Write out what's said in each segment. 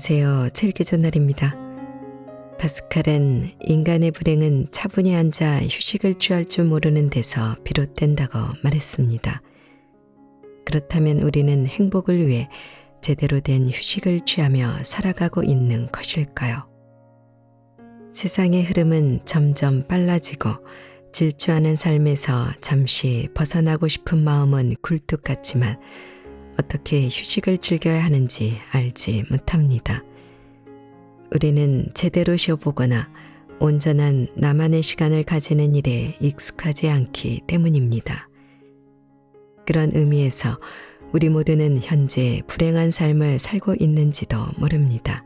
안녕하세요. 칠기조날입니다. 파스칼은 인간의 불행은 차분히 앉아 휴식을 취할 줄 모르는 데서 비롯된다고 말했습니다. 그렇다면 우리는 행복을 위해 제대로 된 휴식을 취하며 살아가고 있는 것일까요? 세상의 흐름은 점점 빨라지고 질주하는 삶에서 잠시 벗어나고 싶은 마음은 굴뚝 같지만 어떻게 휴식을 즐겨야 하는지 알지 못합니다. 우리는 제대로 쉬어보거나 온전한 나만의 시간을 가지는 일에 익숙하지 않기 때문입니다. 그런 의미에서 우리 모두는 현재 불행한 삶을 살고 있는지도 모릅니다.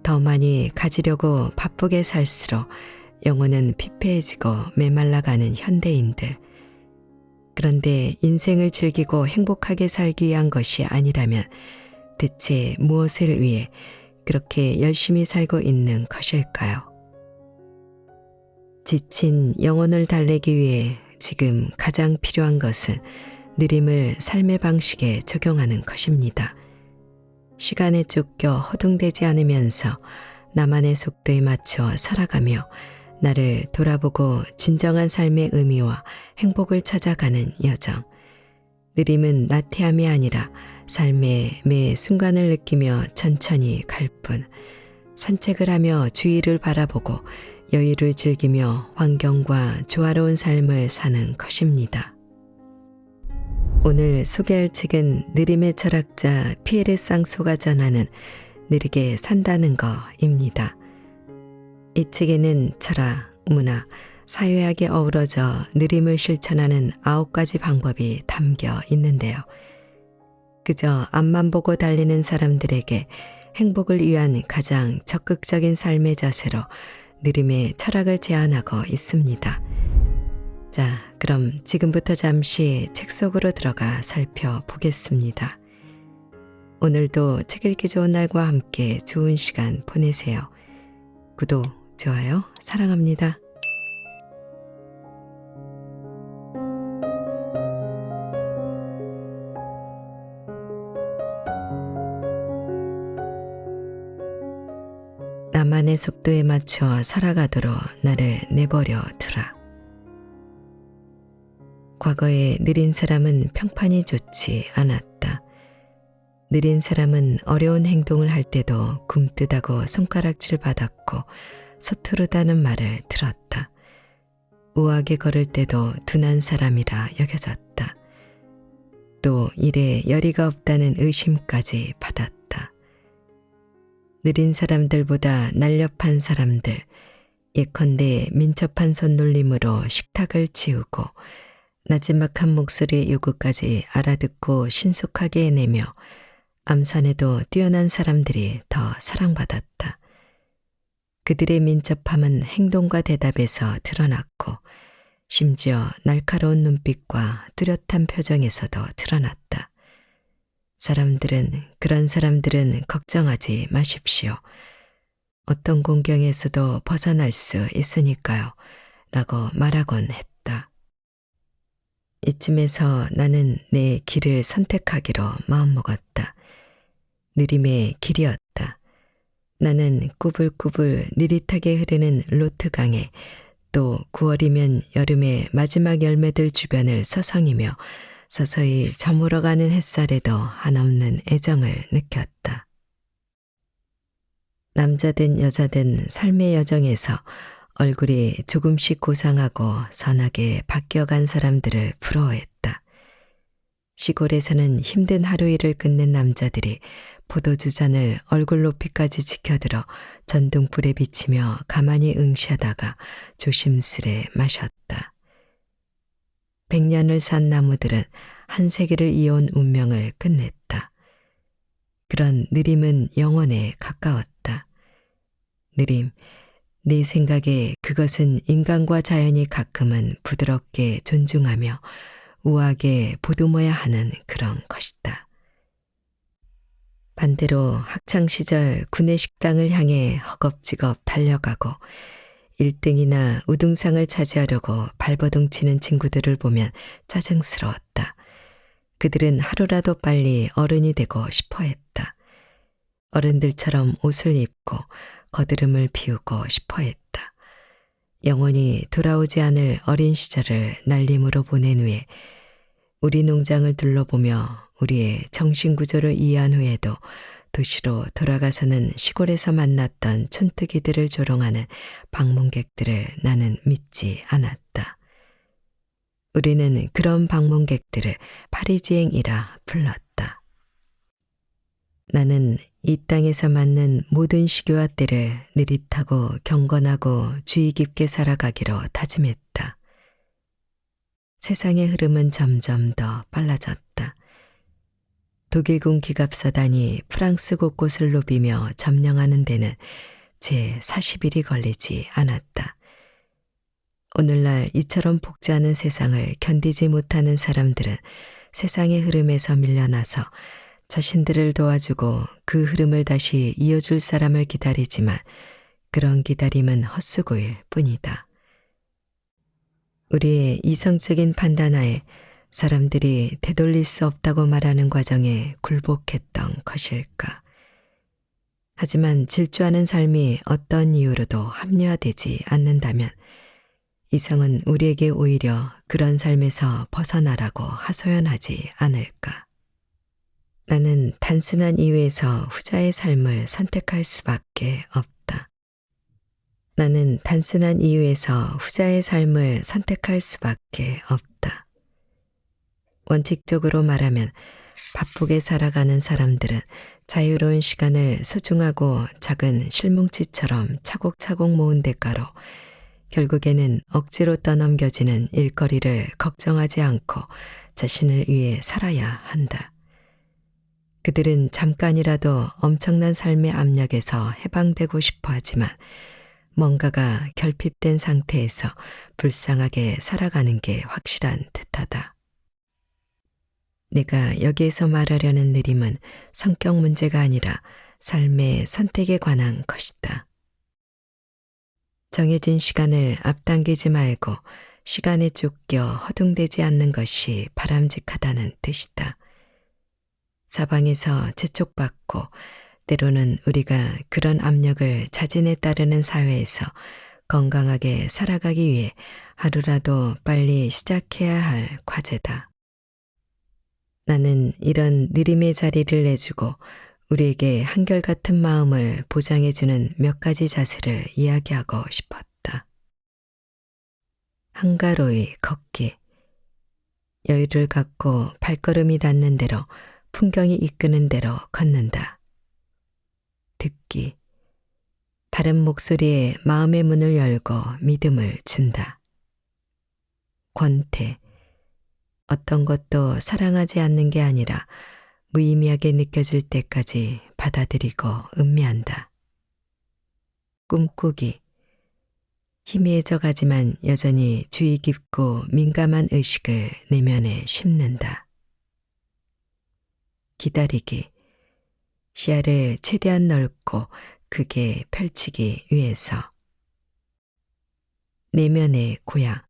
더 많이 가지려고 바쁘게 살수록 영혼은 피폐해지고 메말라가는 현대인들. 그런데 인생을 즐기고 행복하게 살기 위한 것이 아니라면 대체 무엇을 위해 그렇게 열심히 살고 있는 것일까요? 지친 영혼을 달래기 위해 지금 가장 필요한 것은 느림을 삶의 방식에 적용하는 것입니다. 시간에 쫓겨 허둥대지 않으면서 나만의 속도에 맞춰 살아가며 나를 돌아보고 진정한 삶의 의미와 행복을 찾아가는 여정. 느림은 나태함이 아니라 삶의 매 순간을 느끼며 천천히 갈 뿐, 산책을 하며 주위를 바라보고 여유를 즐기며 환경과 조화로운 삶을 사는 것입니다. 오늘 소개할 책은 느림의 철학자 피에르 쌍소가 전하는 느리게 산다는 거입니다. 이 책에는 철학, 문화, 사회학이 어우러져 느림을 실천하는 9가지 방법이 담겨 있는데요. 그저 앞만 보고 달리는 사람들에게 행복을 위한 가장 적극적인 삶의 자세로 느림의 철학을 제안하고 있습니다. 자, 그럼 지금부터 잠시 책 속으로 들어가 살펴보겠습니다. 오늘도 책 읽기 좋은 날과 함께 좋은 시간 보내세요. 구독, 좋아요, 사랑합니다. 나만의 속도에 맞춰 살아가도록 나를 내버려 두라. 과거에 느린 사람은 평판이 좋지 않았다. 느린 사람은 어려운 행동을 할 때도 굼뜨다고 손가락질 받았고 서투르다는 말을 들었다. 우아하게 걸을 때도 둔한 사람이라 여겨졌다. 또 일에 열의가 없다는 의심까지 받았다. 느린 사람들보다 날렵한 사람들, 예컨대 민첩한 손놀림으로 식탁을 치우고 나지막한 목소리의 요구까지 알아듣고 신속하게 해내며 암산에도 뛰어난 사람들이 더 사랑받았다. 그들의 민첩함은 행동과 대답에서 드러났고 심지어 날카로운 눈빛과 뚜렷한 표정에서도 드러났다. 그런 사람들은 걱정하지 마십시오. 어떤 공경에서도 벗어날 수 있으니까요. 라고 말하곤 했다. 이쯤에서 나는 내 길을 선택하기로 마음먹었다. 느림의 길이었다. 나는 꾸불꾸불 느릿하게 흐르는 로트강에 또 9월이면 여름의 마지막 열매들 주변을 서성이며 서서히 저물어가는 햇살에도 한없는 애정을 느꼈다. 남자든 여자든 삶의 여정에서 얼굴이 조금씩 고상하고 선하게 바뀌어간 사람들을 부러워했다. 시골에서는 힘든 하루 일을 끝낸 남자들이 포도주 잔을 얼굴 높이까지 지켜들어 전등불에 비치며 가만히 응시하다가 조심스레 마셨다. 100년을 산 나무들은 한 세기를 이어온 운명을 끝냈다. 그런 느림은 영혼에 가까웠다. 느림, 내 생각에 그것은 인간과 자연이 가끔은 부드럽게 존중하며 우아하게 보듬어야 하는 그런 것이다. 반대로 학창시절 구내식당을 향해 허겁지겁 달려가고 1등이나 우등상을 차지하려고 발버둥 치는 친구들을 보면 짜증스러웠다. 그들은 하루라도 빨리 어른이 되고 싶어 했다. 어른들처럼 옷을 입고 거드름을 피우고 싶어 했다. 영원히 돌아오지 않을 어린 시절을 날림으로 보낸 후에 우리 농장을 둘러보며 우리의 정신구조를 이해한 후에도 도시로 돌아가서는 시골에서 만났던 촌뜨기들을 조롱하는 방문객들을 나는 믿지 않았다. 우리는 그런 방문객들을 파리지앵이라 불렀다. 나는 이 땅에서 맞는 모든 시교와 때를 느릿하고 경건하고 주의 깊게 살아가기로 다짐했다. 세상의 흐름은 점점 더 빨라졌다. 독일군 기갑사단이 프랑스 곳곳을 누비며 점령하는 데는 제 40일이 걸리지 않았다. 오늘날 이처럼 복잡한 세상을 견디지 못하는 사람들은 세상의 흐름에서 밀려나서 자신들을 도와주고 그 흐름을 다시 이어줄 사람을 기다리지만 그런 기다림은 헛수고일 뿐이다. 우리의 이성적인 판단하에 사람들이 되돌릴 수 없다고 말하는 과정에 굴복했던 것일까. 하지만 질주하는 삶이 어떤 이유로도 합리화되지 않는다면 이성은 우리에게 오히려 그런 삶에서 벗어나라고 하소연하지 않을까. 나는 단순한 이유에서 후자의 삶을 선택할 수밖에 없다. 나는 단순한 이유에서 후자의 삶을 선택할 수밖에 없다. 원칙적으로 말하면 바쁘게 살아가는 사람들은 자유로운 시간을 소중하고 작은 실뭉치처럼 차곡차곡 모은 대가로 결국에는 억지로 떠넘겨지는 일거리를 걱정하지 않고 자신을 위해 살아야 한다. 그들은 잠깐이라도 엄청난 삶의 압력에서 해방되고 싶어 하지만 뭔가가 결핍된 상태에서 불쌍하게 살아가는 게 확실한 듯하다. 내가 여기에서 말하려는 느림은 성격 문제가 아니라 삶의 선택에 관한 것이다. 정해진 시간을 앞당기지 말고 시간에 쫓겨 허둥대지 않는 것이 바람직하다는 뜻이다. 사방에서 재촉받고 때로는 우리가 그런 압력을 자진에 따르는 사회에서 건강하게 살아가기 위해 하루라도 빨리 시작해야 할 과제다. 나는 이런 느림의 자리를 내주고 우리에게 한결같은 마음을 보장해주는 몇 가지 자세를 이야기하고 싶었다. 한가로이 걷기. 여유를 갖고 발걸음이 닿는 대로 풍경이 이끄는 대로 걷는다. 듣기. 다른 목소리에 마음의 문을 열고 믿음을 준다. 권태. 어떤 것도 사랑하지 않는 게 아니라 무의미하게 느껴질 때까지 받아들이고 음미한다. 꿈꾸기. 희미해져 가지만 여전히 주의 깊고 민감한 의식을 내면에 심는다. 기다리기. 시야를 최대한 넓고 크게 펼치기 위해서. 내면의 고향.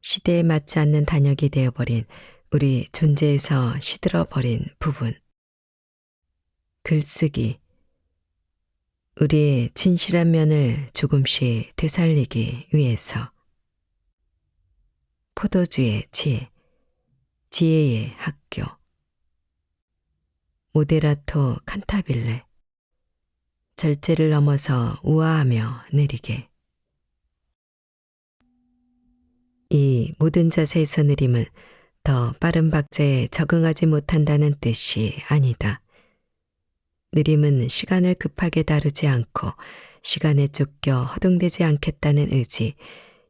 시대에 맞지 않는 단역이 되어버린 우리 존재에서 시들어버린 부분. 글쓰기. 우리의 진실한 면을 조금씩 되살리기 위해서. 포도주의 지혜. 지혜의 학교. 모데라토 칸타빌레. 절제를 넘어서 우아하며 느리게. 이 모든 자세에서 느림은 더 빠른 박자에 적응하지 못한다는 뜻이 아니다. 느림은 시간을 급하게 다루지 않고 시간에 쫓겨 허둥대지 않겠다는 의지,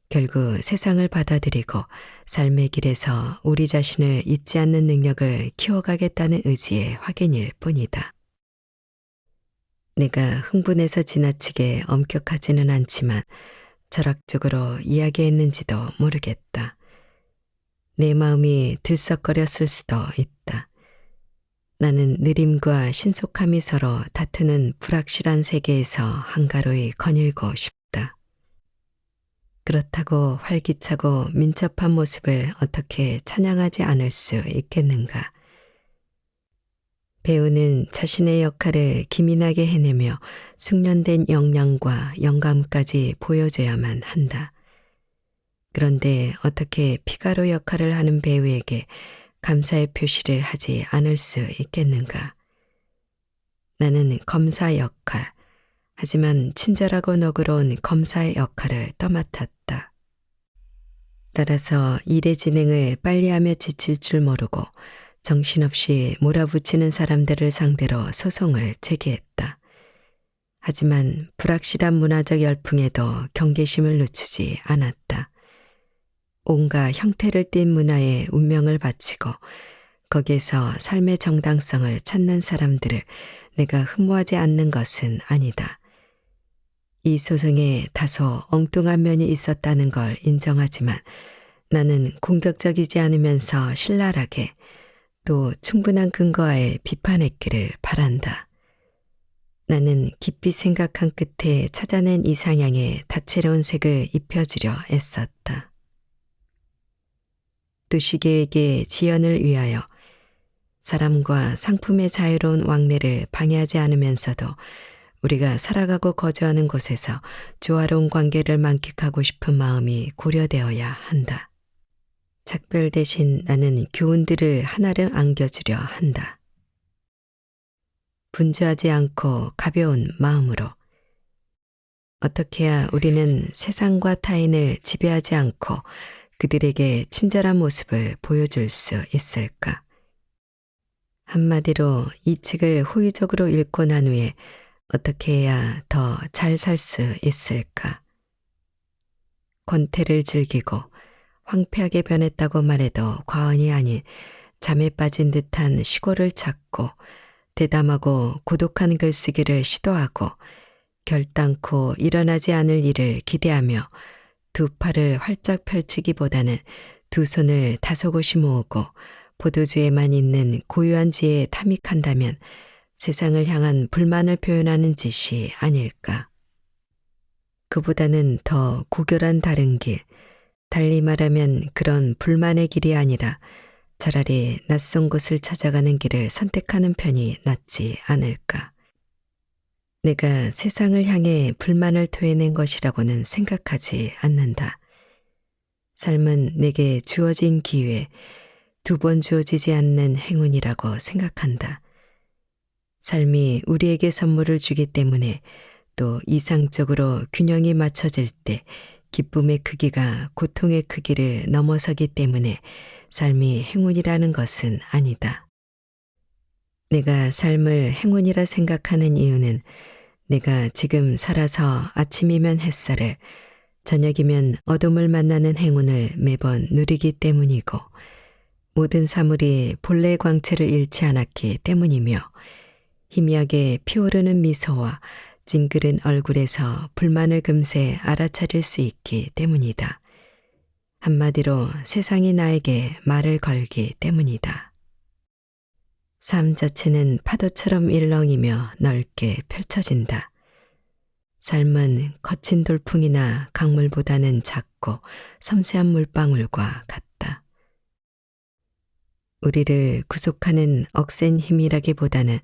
결국 세상을 받아들이고 삶의 길에서 우리 자신을 잊지 않는 능력을 키워가겠다는 의지의 확인일 뿐이다. 내가 흥분해서 지나치게 엄격하지는 않지만 철학적으로 이야기했는지도 모르겠다. 내 마음이 들썩거렸을 수도 있다. 나는 느림과 신속함이 서로 다투는 불확실한 세계에서 한가로이 거닐고 싶다. 그렇다고 활기차고 민첩한 모습을 어떻게 찬양하지 않을 수 있겠는가? 배우는 자신의 역할을 기민하게 해내며 숙련된 역량과 영감까지 보여줘야만 한다. 그런데 어떻게 피가로 역할을 하는 배우에게 감사의 표시를 하지 않을 수 있겠는가? 나는 검사 역할, 하지만 친절하고 너그러운 검사의 역할을 떠맡았다. 따라서 일의 진행을 빨리하며 지칠 줄 모르고 정신없이 몰아붙이는 사람들을 상대로 소송을 제기했다. 하지만 불확실한 문화적 열풍에도 경계심을 늦추지 않았다. 온갖 형태를 띤 문화에 운명을 바치고 거기에서 삶의 정당성을 찾는 사람들을 내가 흠모하지 않는 것은 아니다. 이 소송에 다소 엉뚱한 면이 있었다는 걸 인정하지만 나는 공격적이지 않으면서 신랄하게 또 충분한 근거하에 비판했기를 바란다. 나는 깊이 생각한 끝에 찾아낸 이상향에 다채로운 색을 입혀주려 애썼다. 도시계획의 지연을 위하여 사람과 상품의 자유로운 왕래를 방해하지 않으면서도 우리가 살아가고 거주하는 곳에서 조화로운 관계를 만끽하고 싶은 마음이 고려되어야 한다. 작별 대신 나는 교훈들을 하나를 안겨주려 한다. 분주하지 않고 가벼운 마음으로. 어떻게 해야 우리는 세상과 타인을 지배하지 않고 그들에게 친절한 모습을 보여줄 수 있을까? 한마디로 이 책을 호의적으로 읽고 난 후에 어떻게 해야 더 잘 살 수 있을까? 권태를 즐기고 황폐하게 변했다고 말해도 과언이 아닌 잠에 빠진 듯한 시골을 찾고 대담하고 고독한 글쓰기를 시도하고 결단코 일어나지 않을 일을 기대하며 두 팔을 활짝 펼치기보다는 두 손을 다소곳이 모으고 보도주에만 있는 고유한 지혜에 탐닉한다면 세상을 향한 불만을 표현하는 짓이 아닐까. 그보다는 더 고결한 다른 길, 달리 말하면 그런 불만의 길이 아니라 차라리 낯선 곳을 찾아가는 길을 선택하는 편이 낫지 않을까. 내가 세상을 향해 불만을 토해낸 것이라고는 생각하지 않는다. 삶은 내게 주어진 기회, 두 번 주어지지 않는 행운이라고 생각한다. 삶이 우리에게 선물을 주기 때문에 또 이상적으로 균형이 맞춰질 때 기쁨의 크기가 고통의 크기를 넘어서기 때문에 삶이 행운이라는 것은 아니다. 내가 삶을 행운이라 생각하는 이유는 내가 지금 살아서 아침이면 햇살을, 저녁이면 어둠을 만나는 행운을 매번 누리기 때문이고 모든 사물이 본래의 광채를 잃지 않았기 때문이며 희미하게 피오르는 미소와 찡그린 얼굴에서 불만을 금세 알아차릴 수 있기 때문이다. 한마디로 세상이 나에게 말을 걸기 때문이다. 삶 자체는 파도처럼 일렁이며 넓게 펼쳐진다. 삶은 거친 돌풍이나 강물보다는 작고 섬세한 물방울과 같다. 우리를 구속하는 억센 힘이라기보다는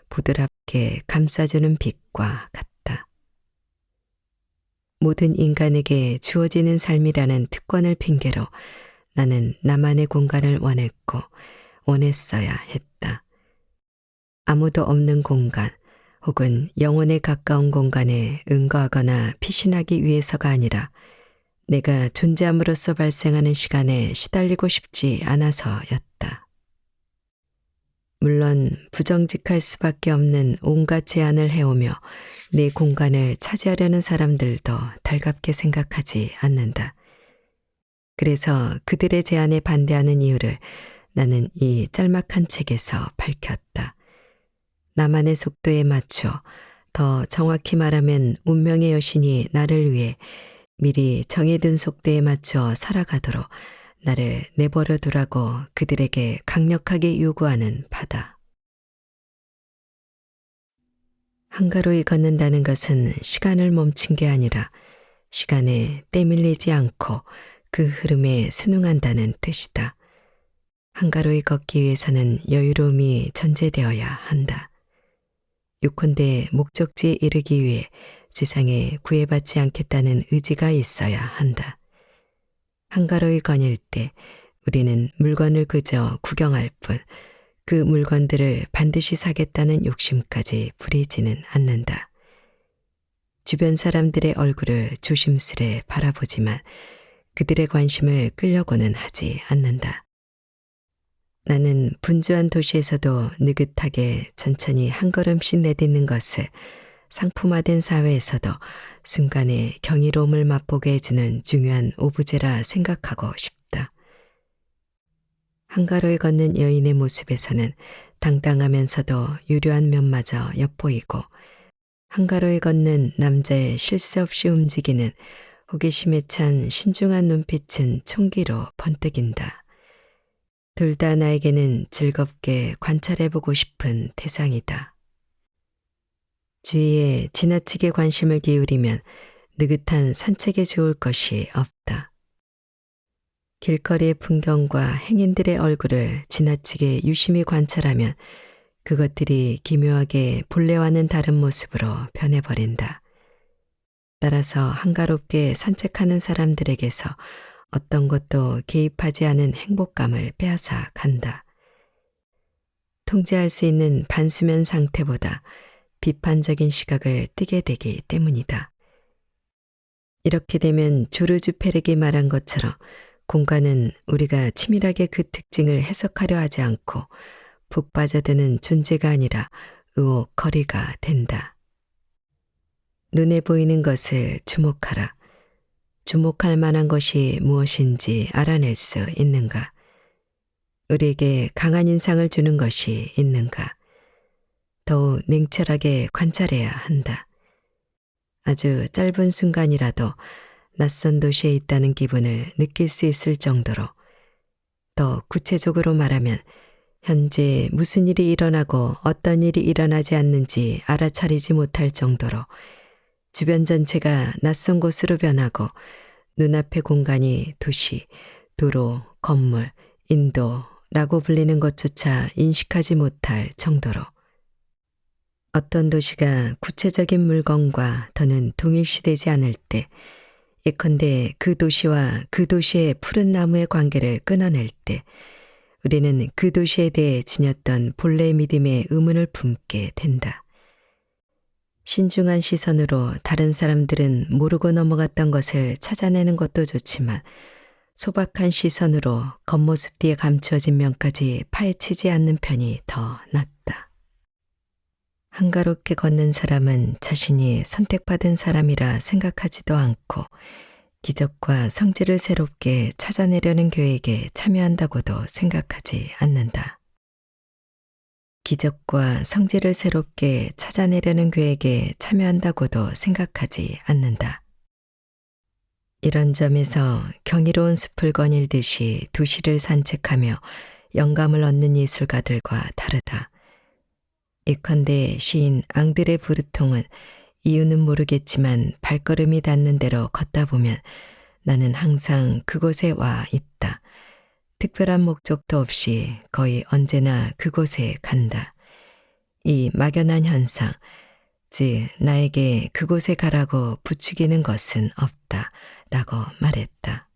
부드럽게 감싸주는 빛과 같다. 모든 인간에게 주어지는 삶이라는 특권을 핑계로 나는 나만의 공간을 원했고 원했어야 했다. 아무도 없는 공간 혹은 영혼에 가까운 공간에 응거하거나 피신하기 위해서가 아니라 내가 존재함으로써 발생하는 시간에 시달리고 싶지 않아서였다. 물론 부정직할 수밖에 없는 온갖 제안을 해오며 내 공간을 차지하려는 사람들도 달갑게 생각하지 않는다. 그래서 그들의 제안에 반대하는 이유를 나는 이 짤막한 책에서 밝혔다. 나만의 속도에 맞춰, 더 정확히 말하면 운명의 여신이 나를 위해 미리 정해둔 속도에 맞춰 살아가도록 나를 내버려 두라고 그들에게 강력하게 요구하는 바다. 한가로이 걷는다는 것은 시간을 멈춘 게 아니라 시간에 때밀리지 않고 그 흐름에 순응한다는 뜻이다. 한가로이 걷기 위해서는 여유로움이 전제되어야 한다. 요컨대 목적지에 이르기 위해 세상에 구애받지 않겠다는 의지가 있어야 한다. 한가로이 거닐 때 우리는 물건을 그저 구경할 뿐 그 물건들을 반드시 사겠다는 욕심까지 부리지는 않는다. 주변 사람들의 얼굴을 조심스레 바라보지만 그들의 관심을 끌려고는 하지 않는다. 나는 분주한 도시에서도 느긋하게 천천히 한 걸음씩 내딛는 것을 상품화된 사회에서도 순간의 경이로움을 맛보게 해주는 중요한 오브제라 생각하고 싶다. 한가로이 걷는 여인의 모습에서는 당당하면서도 유려한 면마저 엿보이고 한가로이 걷는 남자의 쉴 새 없이 움직이는 호기심에 찬 신중한 눈빛은 총기로 번뜩인다. 둘 다 나에게는 즐겁게 관찰해보고 싶은 대상이다. 주위에 지나치게 관심을 기울이면 느긋한 산책에 좋을 것이 없다. 길거리의 풍경과 행인들의 얼굴을 지나치게 유심히 관찰하면 그것들이 기묘하게 본래와는 다른 모습으로 변해버린다. 따라서 한가롭게 산책하는 사람들에게서 어떤 것도 개입하지 않은 행복감을 빼앗아 간다. 통제할 수 있는 반수면 상태보다 비판적인 시각을 띠게 되기 때문이다. 이렇게 되면 조르주 페렉이 말한 것처럼 공간은 우리가 치밀하게 그 특징을 해석하려 하지 않고 푹 빠져드는 존재가 아니라 의혹거리가 된다. 눈에 보이는 것을 주목하라. 주목할 만한 것이 무엇인지 알아낼 수 있는가? 우리에게 강한 인상을 주는 것이 있는가? 더욱 냉철하게 관찰해야 한다. 아주 짧은 순간이라도 낯선 도시에 있다는 기분을 느낄 수 있을 정도로, 더 구체적으로 말하면 현재 무슨 일이 일어나고 어떤 일이 일어나지 않는지 알아차리지 못할 정도로 주변 전체가 낯선 곳으로 변하고 눈앞의 공간이 도시, 도로, 건물, 인도라고 불리는 것조차 인식하지 못할 정도로, 어떤 도시가 구체적인 물건과 더는 동일시되지 않을 때, 예컨대 그 도시와 그 도시의 푸른 나무의 관계를 끊어낼 때 우리는 그 도시에 대해 지녔던 본래의 믿음의 의문을 품게 된다. 신중한 시선으로 다른 사람들은 모르고 넘어갔던 것을 찾아내는 것도 좋지만 소박한 시선으로 겉모습 뒤에 감추어진 면까지 파헤치지 않는 편이 더 낫다. 한가롭게 걷는 사람은 자신이 선택받은 사람이라 생각하지도 않고 기적과 성질을 새롭게 찾아내려는 계획에 참여한다고도 생각하지 않는다. 기적과 성질을 새롭게 찾아내려는 계획에 참여한다고도 생각하지 않는다. 이런 점에서 경이로운 숲을 거닐듯이 도시를 산책하며 영감을 얻는 예술가들과 다르다. 예컨대 시인 앙드레 브루통은 이유는 모르겠지만 발걸음이 닿는 대로 걷다 보면 나는 항상 그곳에 와 있다. 특별한 목적도 없이 거의 언제나 그곳에 간다. 이 막연한 현상, 즉 나에게 그곳에 가라고 부추기는 것은 없다 라고 말했다.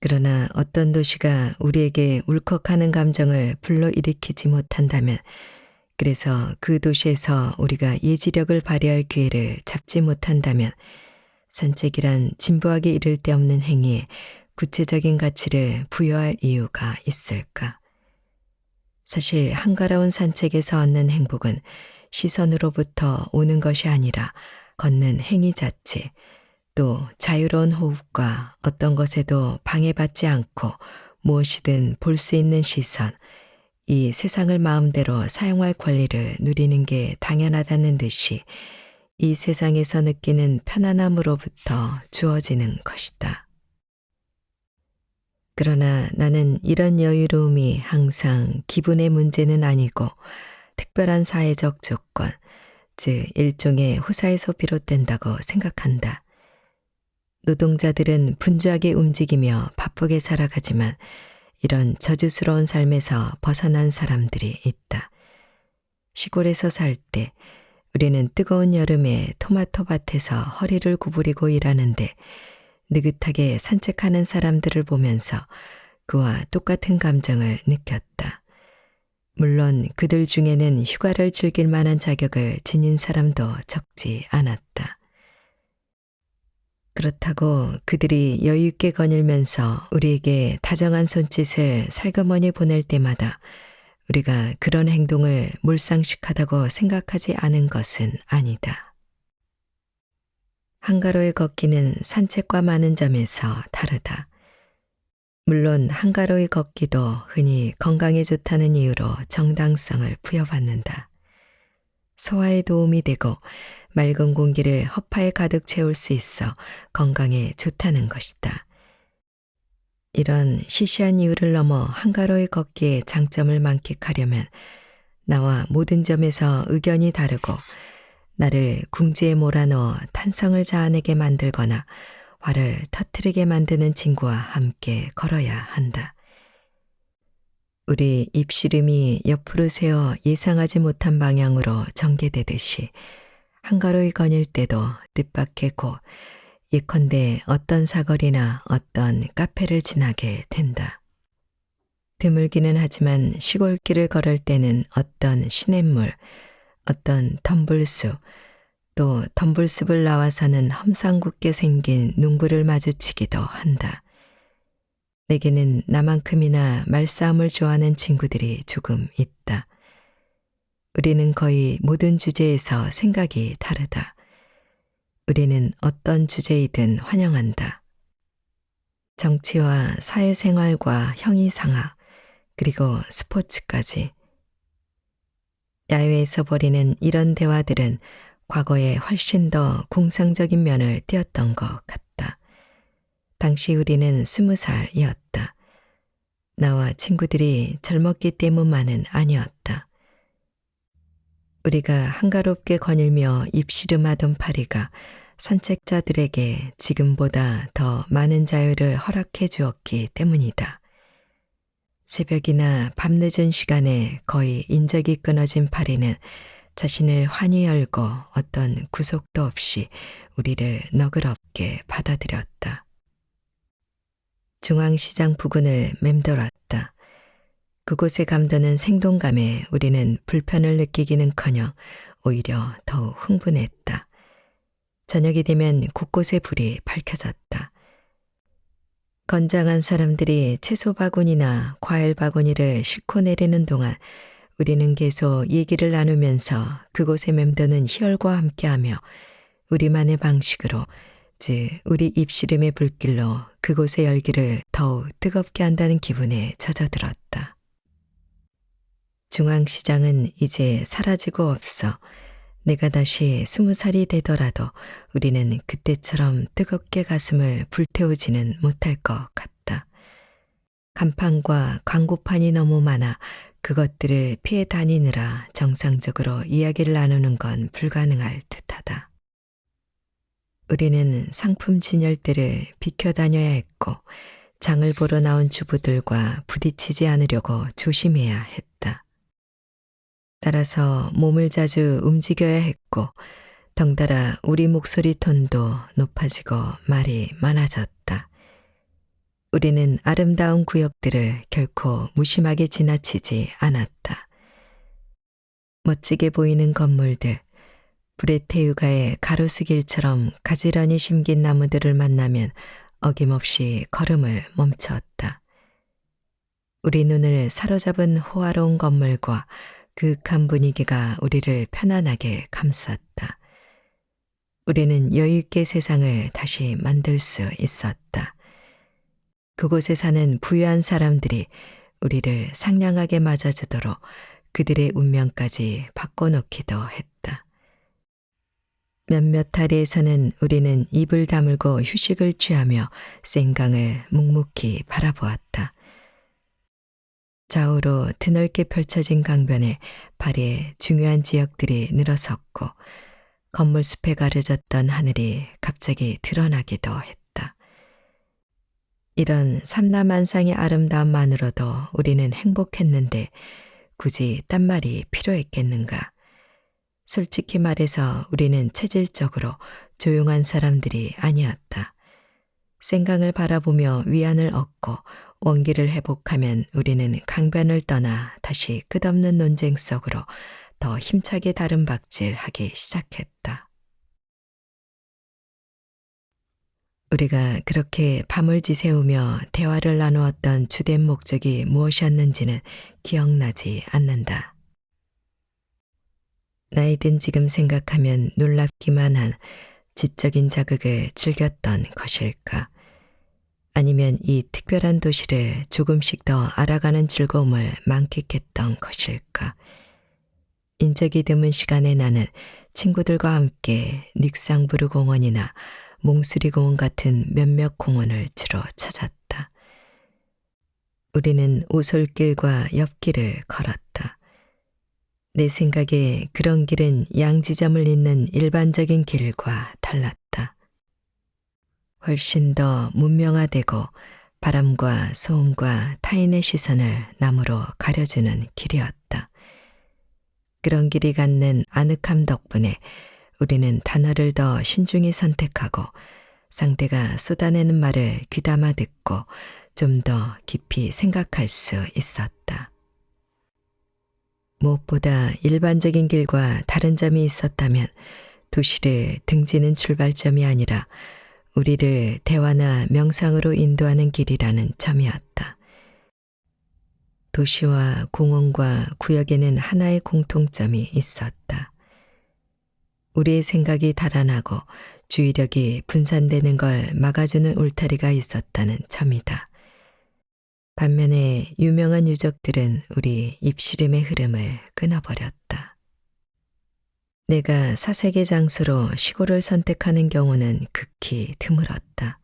그러나 어떤 도시가 우리에게 울컥하는 감정을 불러일으키지 못한다면, 그래서 그 도시에서 우리가 예지력을 발휘할 기회를 잡지 못한다면 산책이란 진부하게 이를 데 없는 행위에 구체적인 가치를 부여할 이유가 있을까? 사실 한가로운 산책에서 얻는 행복은 시선으로부터 오는 것이 아니라 걷는 행위 자체, 또 자유로운 호흡과 어떤 것에도 방해받지 않고 무엇이든 볼 수 있는 시선, 이 세상을 마음대로 사용할 권리를 누리는 게 당연하다는 듯이 이 세상에서 느끼는 편안함으로부터 주어지는 것이다. 그러나 나는 이런 여유로움이 항상 기분의 문제는 아니고 특별한 사회적 조건, 즉 일종의 호사에서 비롯된다고 생각한다. 노동자들은 분주하게 움직이며 바쁘게 살아가지만 이런 저주스러운 삶에서 벗어난 사람들이 있다. 시골에서 살 때 우리는 뜨거운 여름에 토마토 밭에서 허리를 구부리고 일하는데 느긋하게 산책하는 사람들을 보면서 그와 똑같은 감정을 느꼈다. 물론 그들 중에는 휴가를 즐길 만한 자격을 지닌 사람도 적지 않았다. 그렇다고 그들이 여유 있게 거닐면서 우리에게 다정한 손짓을 살그머니 보낼 때마다 우리가 그런 행동을 몰상식하다고 생각하지 않은 것은 아니다. 한가로이 걷기는 산책과 많은 점에서 다르다. 물론 한가로이 걷기도 흔히 건강에 좋다는 이유로 정당성을 부여받는다. 소화에 도움이 되고 맑은 공기를 허파에 가득 채울 수 있어 건강에 좋다는 것이다. 이런 시시한 이유를 넘어 한가로이 걷기의 장점을 만끽하려면 나와 모든 점에서 의견이 다르고 나를 궁지에 몰아넣어 탄성을 자아내게 만들거나 화를 터뜨리게 만드는 친구와 함께 걸어야 한다. 우리 입씨름이 옆으로 세어 예상하지 못한 방향으로 전개되듯이 한가로이 거닐 때도 뜻밖의 곳, 예컨대 어떤 사거리나 어떤 카페를 지나게 된다. 드물기는 하지만 시골길을 걸을 때는 어떤 시냇물, 어떤 덤불숲, 또 덤불숲을 나와서는 험상궂게 생긴 농부를 마주치기도 한다. 내게는 나만큼이나 말싸움을 좋아하는 친구들이 조금 있다. 우리는 거의 모든 주제에서 생각이 다르다. 우리는 어떤 주제이든 환영한다. 정치와 사회생활과 형이상학, 그리고 스포츠까지. 야외에서 벌이는 이런 대화들은 과거에 훨씬 더 공상적인 면을 띄었던 것 같다. 당시 우리는 20살이었다. 나와 친구들이 젊었기 때문만은 아니었다. 우리가 한가롭게 거닐며 입씨름하던 파리가 산책자들에게 지금보다 더 많은 자유를 허락해 주었기 때문이다. 새벽이나 밤늦은 시간에 거의 인적이 끊어진 파리는 자신을 환히 열고 어떤 구속도 없이 우리를 너그럽게 받아들였다. 중앙시장 부근을 맴돌았다. 그곳에 감도는 생동감에 우리는 불편을 느끼기는커녕 오히려 더욱 흥분했다. 저녁이 되면 곳곳에 불이 밝혀졌다. 건장한 사람들이 채소 바구니나 과일 바구니를 싣고 내리는 동안 우리는 계속 얘기를 나누면서 그곳에 맴도는 희열과 함께하며 우리만의 방식으로, 즉 우리 입씨름의 불길로 그곳의 열기를 더욱 뜨겁게 한다는 기분에 젖어들었다. 중앙시장은 이제 사라지고 없어 내가 다시 20살이 되더라도 우리는 그때처럼 뜨겁게 가슴을 불태우지는 못할 것 같다. 간판과 광고판이 너무 많아 그것들을 피해 다니느라 정상적으로 이야기를 나누는 건 불가능할 듯하다. 우리는 상품 진열대를 비켜 다녀야 했고 장을 보러 나온 주부들과 부딪히지 않으려고 조심해야 했다. 따라서 몸을 자주 움직여야 했고 덩달아 우리 목소리 톤도 높아지고 말이 많아졌다. 우리는 아름다운 구역들을 결코 무심하게 지나치지 않았다. 멋지게 보이는 건물들, 브레테유가의 가로수길처럼 가지런히 심긴 나무들을 만나면 어김없이 걸음을 멈추었다. 우리 눈을 사로잡은 호화로운 건물과 그윽한 분위기가 우리를 편안하게 감쌌다. 우리는 여유 있게 세상을 다시 만들 수 있었다. 그곳에 사는 부유한 사람들이 우리를 상냥하게 맞아주도록 그들의 운명까지 바꿔놓기도 했다. 몇몇 다리에서는 우리는 입을 다물고 휴식을 취하며 생강을 묵묵히 바라보았다. 좌우로 드넓게 펼쳐진 강변에 파리의 중요한 지역들이 늘어섰고 건물숲에 가려졌던 하늘이 갑자기 드러나기도 했다. 이런 삼라만상의 아름다움만으로도 우리는 행복했는데 굳이 딴 말이 필요했겠는가? 솔직히 말해서 우리는 체질적으로 조용한 사람들이 아니었다. 생강을 바라보며 위안을 얻고 원기를 회복하면 우리는 강변을 떠나 다시 끝없는 논쟁 속으로 더 힘차게 다름박질하기 시작했다. 우리가 그렇게 밤을 지새우며 대화를 나누었던 주된 목적이 무엇이었는지는 기억나지 않는다. 나이 든 지금 생각하면 놀랍기만 한 지적인 자극을 즐겼던 것일까? 아니면 이 특별한 도시를 조금씩 더 알아가는 즐거움을 만끽했던 것일까? 인적이 드문 시간에 나는 친구들과 함께 닉상부르 공원이나 몽수리 공원 같은 몇몇 공원을 주로 찾았다. 우리는 오솔길과 옆길을 걸었다. 내 생각에 그런 길은 양지점을 잇는 일반적인 길과 달랐다. 훨씬 더 문명화되고 바람과 소음과 타인의 시선을 나무로 가려주는 길이었다. 그런 길이 갖는 아늑함 덕분에 우리는 단어를 더 신중히 선택하고 상대가 쏟아내는 말을 귀담아 듣고 좀 더 깊이 생각할 수 있었다. 무엇보다 일반적인 길과 다른 점이 있었다면 도시를 등지는 출발점이 아니라 우리를 대화나 명상으로 인도하는 길이라는 점이었다. 도시와 공원과 구역에는 하나의 공통점이 있었다. 우리의 생각이 달아나고 주의력이 분산되는 걸 막아주는 울타리가 있었다는 점이다. 반면에 유명한 유적들은 우리 입시름의 흐름을 끊어버렸다. 내가 사색의 장소로 시골을 선택하는 경우는 극히 드물었다.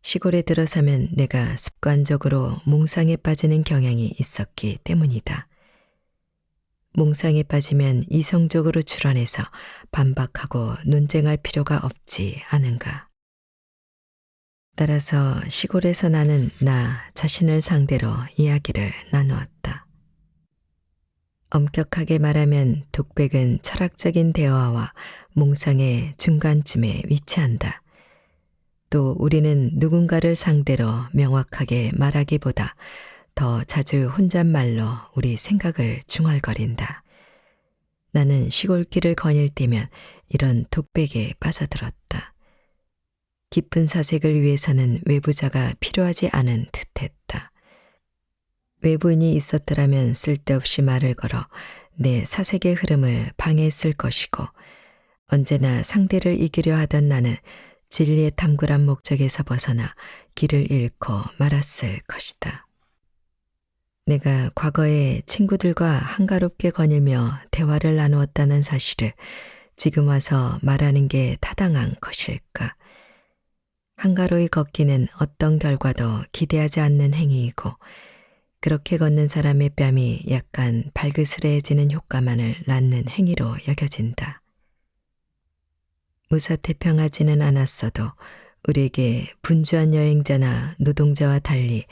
시골에 들어서면 내가 습관적으로 몽상에 빠지는 경향이 있었기 때문이다. 몽상에 빠지면 이성적으로 출현해서 반박하고 논쟁할 필요가 없지 않은가. 따라서 시골에서 나는 나 자신을 상대로 이야기를 나누었다. 엄격하게 말하면 독백은 철학적인 대화와 몽상의 중간쯤에 위치한다. 또 우리는 누군가를 상대로 명확하게 말하기보다 더 자주 혼잣말로 우리 생각을 중얼거린다. 나는 시골길을 거닐 때면 이런 독백에 빠져들었다. 깊은 사색을 위해서는 외부자가 필요하지 않은 듯했다. 외부인이 있었더라면 쓸데없이 말을 걸어 내 사색의 흐름을 방해했을 것이고 언제나 상대를 이기려 하던 나는 진리의 탐구란 목적에서 벗어나 길을 잃고 말았을 것이다. 내가 과거에 친구들과 한가롭게 거닐며 대화를 나누었다는 사실을 지금 와서 말하는 게 타당한 것일까? 한가로이 걷기는 어떤 결과도 기대하지 않는 행위이고 그렇게 걷는 사람의 뺨이 약간 발그스레해지는 효과만을 낳는 행위로 여겨진다. 무사태평하지는 않았어도 우리에게 분주한 여행자나 노동자와 달리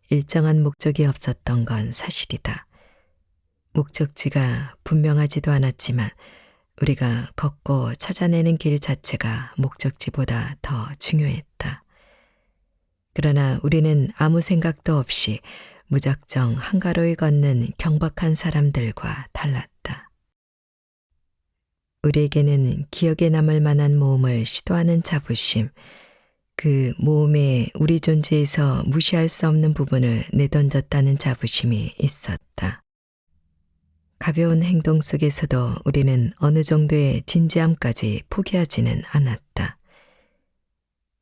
일정한 목적이 없었던 건 사실이다. 목적지가 분명하지도 않았지만 우리가 걷고 찾아내는 길 자체가 목적지보다 더 중요했다. 그러나 우리는 아무 생각도 없이 무작정 한가로이 걷는 경박한 사람들과 달랐다. 우리에게는 기억에 남을 만한 모험을 시도하는 자부심, 그 모험에 우리 존재에서 무시할 수 없는 부분을 내던졌다는 자부심이 있었다. 가벼운 행동 속에서도 우리는 어느 정도의 진지함까지 포기하지는 않았다.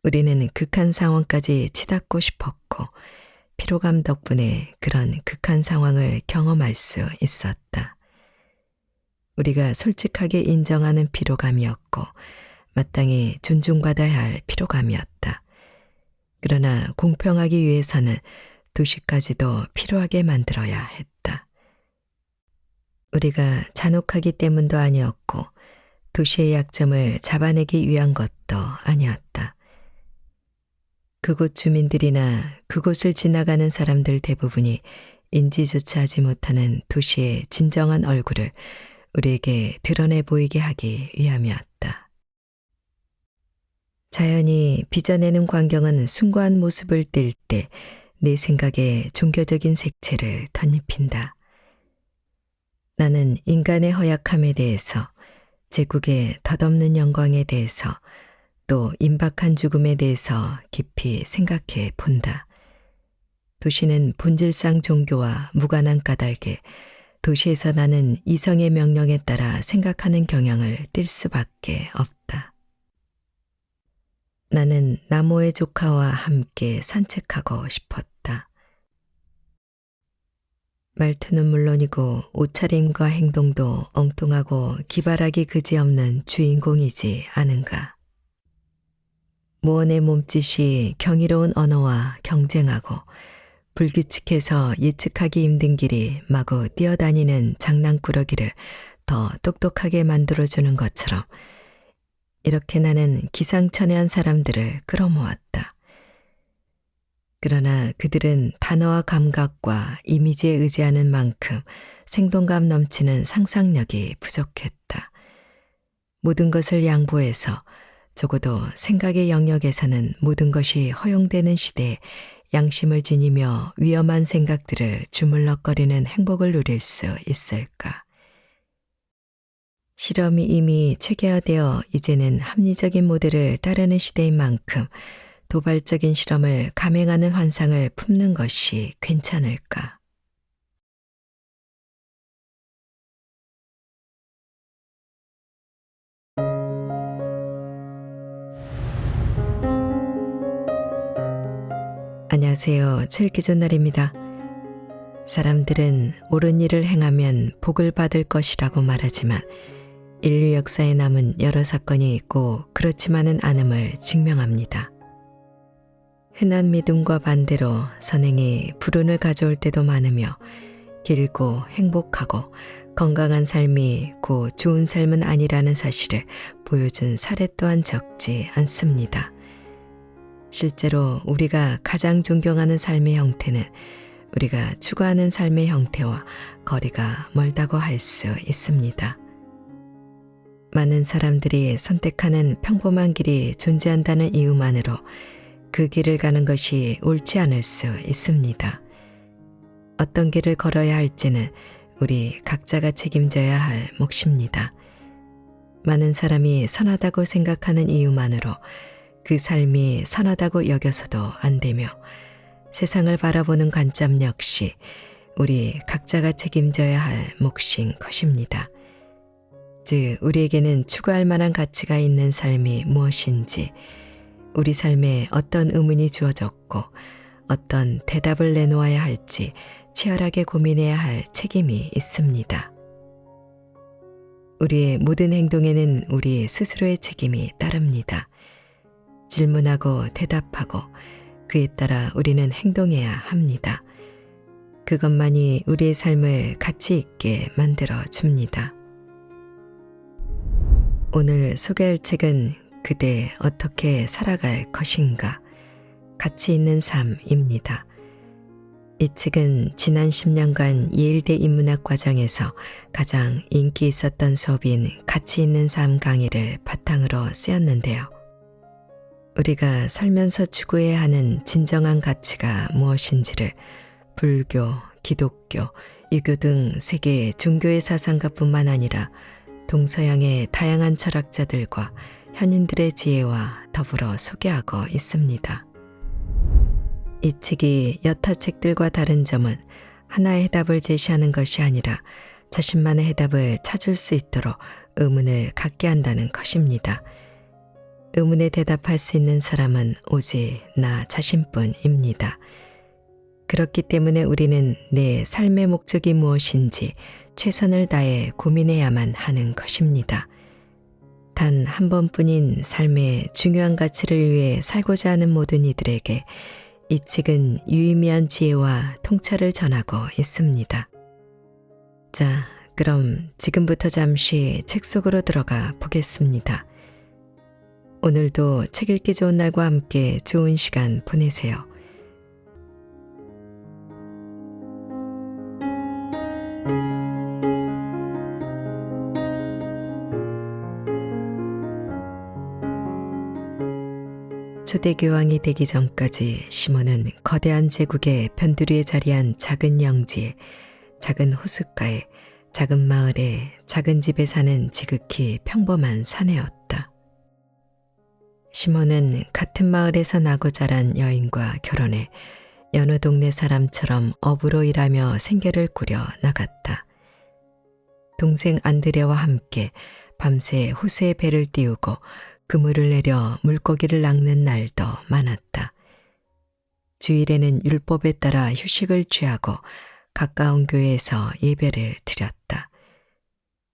우리는 극한 상황까지 치닫고 싶었고 피로감 덕분에 그런 극한 상황을 경험할 수 있었다. 우리가 솔직하게 인정하는 피로감이었고 마땅히 존중받아야 할 피로감이었다. 그러나 공평하기 위해서는 도시까지도 필요하게 만들어야 했다. 우리가 잔혹하기 때문도 아니었고 도시의 약점을 잡아내기 위한 것도 아니었다. 그곳 주민들이나 그곳을 지나가는 사람들 대부분이 인지조차 하지 못하는 도시의 진정한 얼굴을 우리에게 드러내 보이게 하기 위함이었다. 자연이 빚어내는 광경은 숭고한 모습을 띌 때 내 생각에 종교적인 색채를 덧입힌다. 나는 인간의 허약함에 대해서, 제국의 덧없는 영광에 대해서, 또 임박한 죽음에 대해서 깊이 생각해 본다. 도시는 본질상 종교와 무관한 까닭에 도시에서 나는 이성의 명령에 따라 생각하는 경향을 띌 수밖에 없다. 나는 나무의 조카와 함께 산책하고 싶었다. 말투는 물론이고 옷차림과 행동도 엉뚱하고 기발하기 그지없는 주인공이지 않은가. 무언의 몸짓이 경이로운 언어와 경쟁하고 불규칙해서 예측하기 힘든 길이 마구 뛰어다니는 장난꾸러기를 더 똑똑하게 만들어주는 것처럼 이렇게 나는 기상천외한 사람들을 끌어모았다. 그러나 그들은 단어와 감각과 이미지에 의지하는 만큼 생동감 넘치는 상상력이 부족했다. 모든 것을 양보해서 적어도 생각의 영역에서는 모든 것이 허용되는 시대에 양심을 지니며 위험한 생각들을 주물럭거리는 행복을 누릴 수 있을까? 실험이 이미 체계화되어 이제는 합리적인 모델을 따르는 시대인 만큼 도발적인 실험을 감행하는 환상을 품는 것이 괜찮을까? 안녕하세요. 칠기존날입니다. 사람들은 옳은 일을 행하면 복을 받을 것이라고 말하지만 인류 역사에 남은 여러 사건이 있고 그렇지만은 않음을 증명합니다. 흔한 믿음과 반대로 선행이 불운을 가져올 때도 많으며 길고 행복하고 건강한 삶이 곧 좋은 삶은 아니라는 사실을 보여준 사례 또한 적지 않습니다. 실제로 우리가 가장 존경하는 삶의 형태는 우리가 추구하는 삶의 형태와 거리가 멀다고 할 수 있습니다. 많은 사람들이 선택하는 평범한 길이 존재한다는 이유만으로 그 길을 가는 것이 옳지 않을 수 있습니다. 어떤 길을 걸어야 할지는 우리 각자가 책임져야 할 몫입니다. 많은 사람이 선하다고 생각하는 이유만으로 그 삶이 선하다고 여겨서도 안 되며 세상을 바라보는 관점 역시 우리 각자가 책임져야 할 몫인 것입니다. 즉, 우리에게는 추구할 만한 가치가 있는 삶이 무엇인지, 우리 삶에 어떤 의문이 주어졌고 어떤 대답을 내놓아야 할지 치열하게 고민해야 할 책임이 있습니다. 우리의 모든 행동에는 우리 스스로의 책임이 따릅니다. 질문하고 대답하고 그에 따라 우리는 행동해야 합니다. 그것만이 우리의 삶을 가치 있게 만들어 줍니다. 오늘 소개할 책은 그대 어떻게 살아갈 것인가? 가치 있는 삶입니다. 이 책은 지난 10년간 예일대 인문학 과정에서 가장 인기 있었던 수업인 가치 있는 삶 강의를 바탕으로 쓰였는데요. 우리가 살면서 추구해야 하는 진정한 가치가 무엇인지를 불교, 기독교, 유교 등 세계 종교의 사상가뿐만 아니라 동서양의 다양한 철학자들과 현인들의 지혜와 더불어 소개하고 있습니다. 이 책이 여타 책들과 다른 점은 하나의 해답을 제시하는 것이 아니라 자신만의 해답을 찾을 수 있도록 의문을 갖게 한다는 것입니다. 의문에 대답할 수 있는 사람은 오직 나 자신뿐입니다. 그렇기 때문에 우리는 내 삶의 목적이 무엇인지 최선을 다해 고민해야만 하는 것입니다. 단 한 번뿐인 삶의 중요한 가치를 위해 살고자 하는 모든 이들에게 이 책은 유의미한 지혜와 통찰을 전하고 있습니다. 자, 그럼 지금부터 잠시 책 속으로 들어가 보겠습니다. 오늘도 책 읽기 좋은 날과 함께 좋은 시간 보내세요. 초대교황이 되기 전까지 시몬은 거대한 제국의 변두리에 자리한 작은 영지에, 작은 호숫가에, 작은 마을에, 작은 집에 사는 지극히 평범한 사내였다. 시몬은 같은 마을에서 나고 자란 여인과 결혼해 여느 동네 사람처럼 업으로 일하며 생계를 꾸려 나갔다. 동생 안드레와 함께 밤새 호수에 배를 띄우고 그물을 내려 물고기를 낚는 날도 많았다. 주일에는 율법에 따라 휴식을 취하고 가까운 교회에서 예배를 드렸다.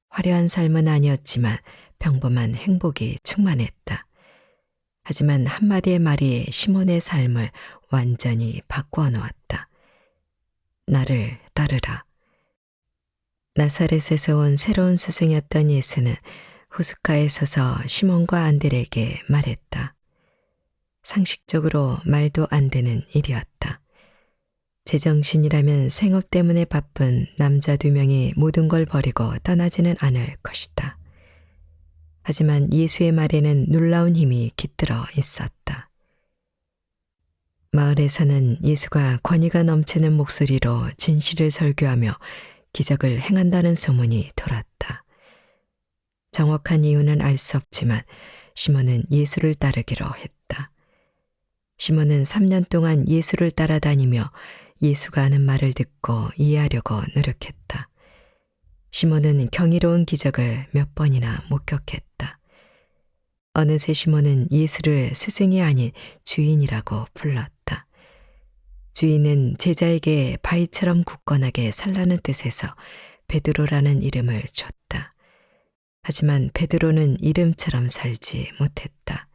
화려한 삶은 아니었지만 평범한 행복이 충만했다. 하지만 한마디의 말이 시몬의 삶을 완전히 바꾸어 놓았다. 나를 따르라. 나사렛에서 온 새로운 스승이었던 예수는 호숫가에 서서 시몬과 안드레에게 말했다. 상식적으로 말도 안 되는 일이었다. 제정신이라면 생업 때문에 바쁜 남자 2명이 모든 걸 버리고 떠나지는 않을 것이다. 하지만 예수의 말에는 놀라운 힘이 깃들어 있었다. 마을에서는 예수가 권위가 넘치는 목소리로 진실을 설교하며 기적을 행한다는 소문이 돌았다. 정확한 이유는 알 수 없지만 시몬은 예수를 따르기로 했다. 시몬은 3년 동안 예수를 따라다니며 예수가 하는 말을 듣고 이해하려고 노력했다. 시몬은 경이로운 기적을 몇 번이나 목격했다. 어느새 시몬은 예수를 스승이 아닌 주인이라고 불렀다. 주인은 제자에게 바위처럼 굳건하게 살라는 뜻에서 베드로라는 이름을 줬다. 하지만 베드로는 이름처럼 살지 못했다.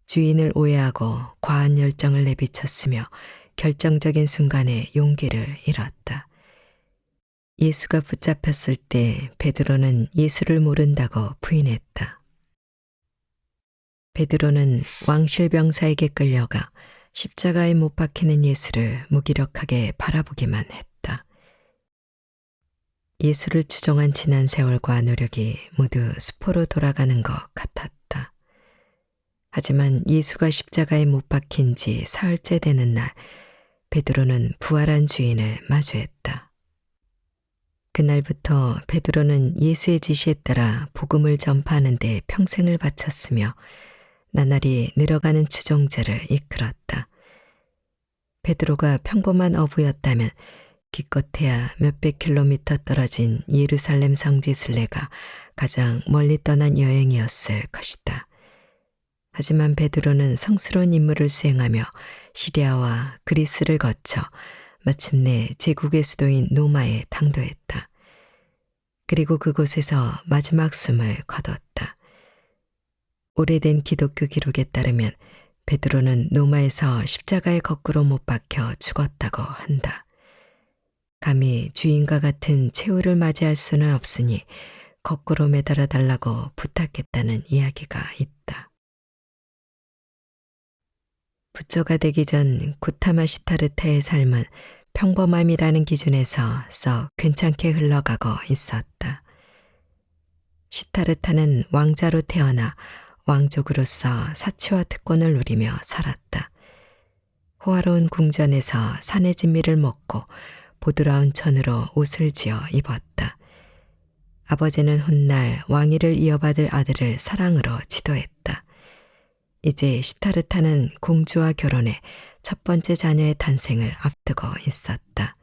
주인을 오해하고 과한 열정을 내비쳤으며 결정적인 순간에 용기를 잃었다. 예수가 붙잡혔을 때 베드로는 예수를 모른다고 부인했다. 베드로는 왕실병사에게 끌려가 십자가에 못 박히는 예수를 무기력하게 바라보기만 했다. 예수를 추종한 지난 세월과 노력이 모두 수포로 돌아가는 것 같았다. 하지만 예수가 십자가에 못 박힌 지 사흘째 되는 날, 베드로는 부활한 주인을 마주했다. 그날부터 베드로는 예수의 지시에 따라 복음을 전파하는 데 평생을 바쳤으며 나날이 늘어가는 추종자를 이끌었다. 베드로가 평범한 어부였다면 기껏해야 몇백 킬로미터 떨어진 예루살렘 성지 순례가 가장 멀리 떠난 여행이었을 것이다. 하지만 베드로는 성스러운 임무를 수행하며 시리아와 그리스를 거쳐 마침내 제국의 수도인 로마에 당도했다. 그리고 그곳에서 마지막 숨을 거뒀다. 오래된 기독교 기록에 따르면 베드로는 로마에서 십자가에 거꾸로 못 박혀 죽었다고 한다. 감히 주인과 같은 최후를 맞이할 수는 없으니 거꾸로 매달아 달라고 부탁했다는 이야기가 있다. 부처가 되기 전 구타마 시타르타의 삶은 평범함이라는 기준에서 썩 괜찮게 흘러가고 있었다. 시타르타는 왕자로 태어나 왕족으로서 사치와 특권을 누리며 살았다. 호화로운 궁전에서 산의 진미를 먹고 보드라운 천으로 옷을 지어 입었다. 아버지는 훗날 왕위를 이어받을 아들을 사랑으로 지도했다. 이제 시타르타는 공주와 결혼해 첫 번째 자녀의 탄생을 앞두고 있었다.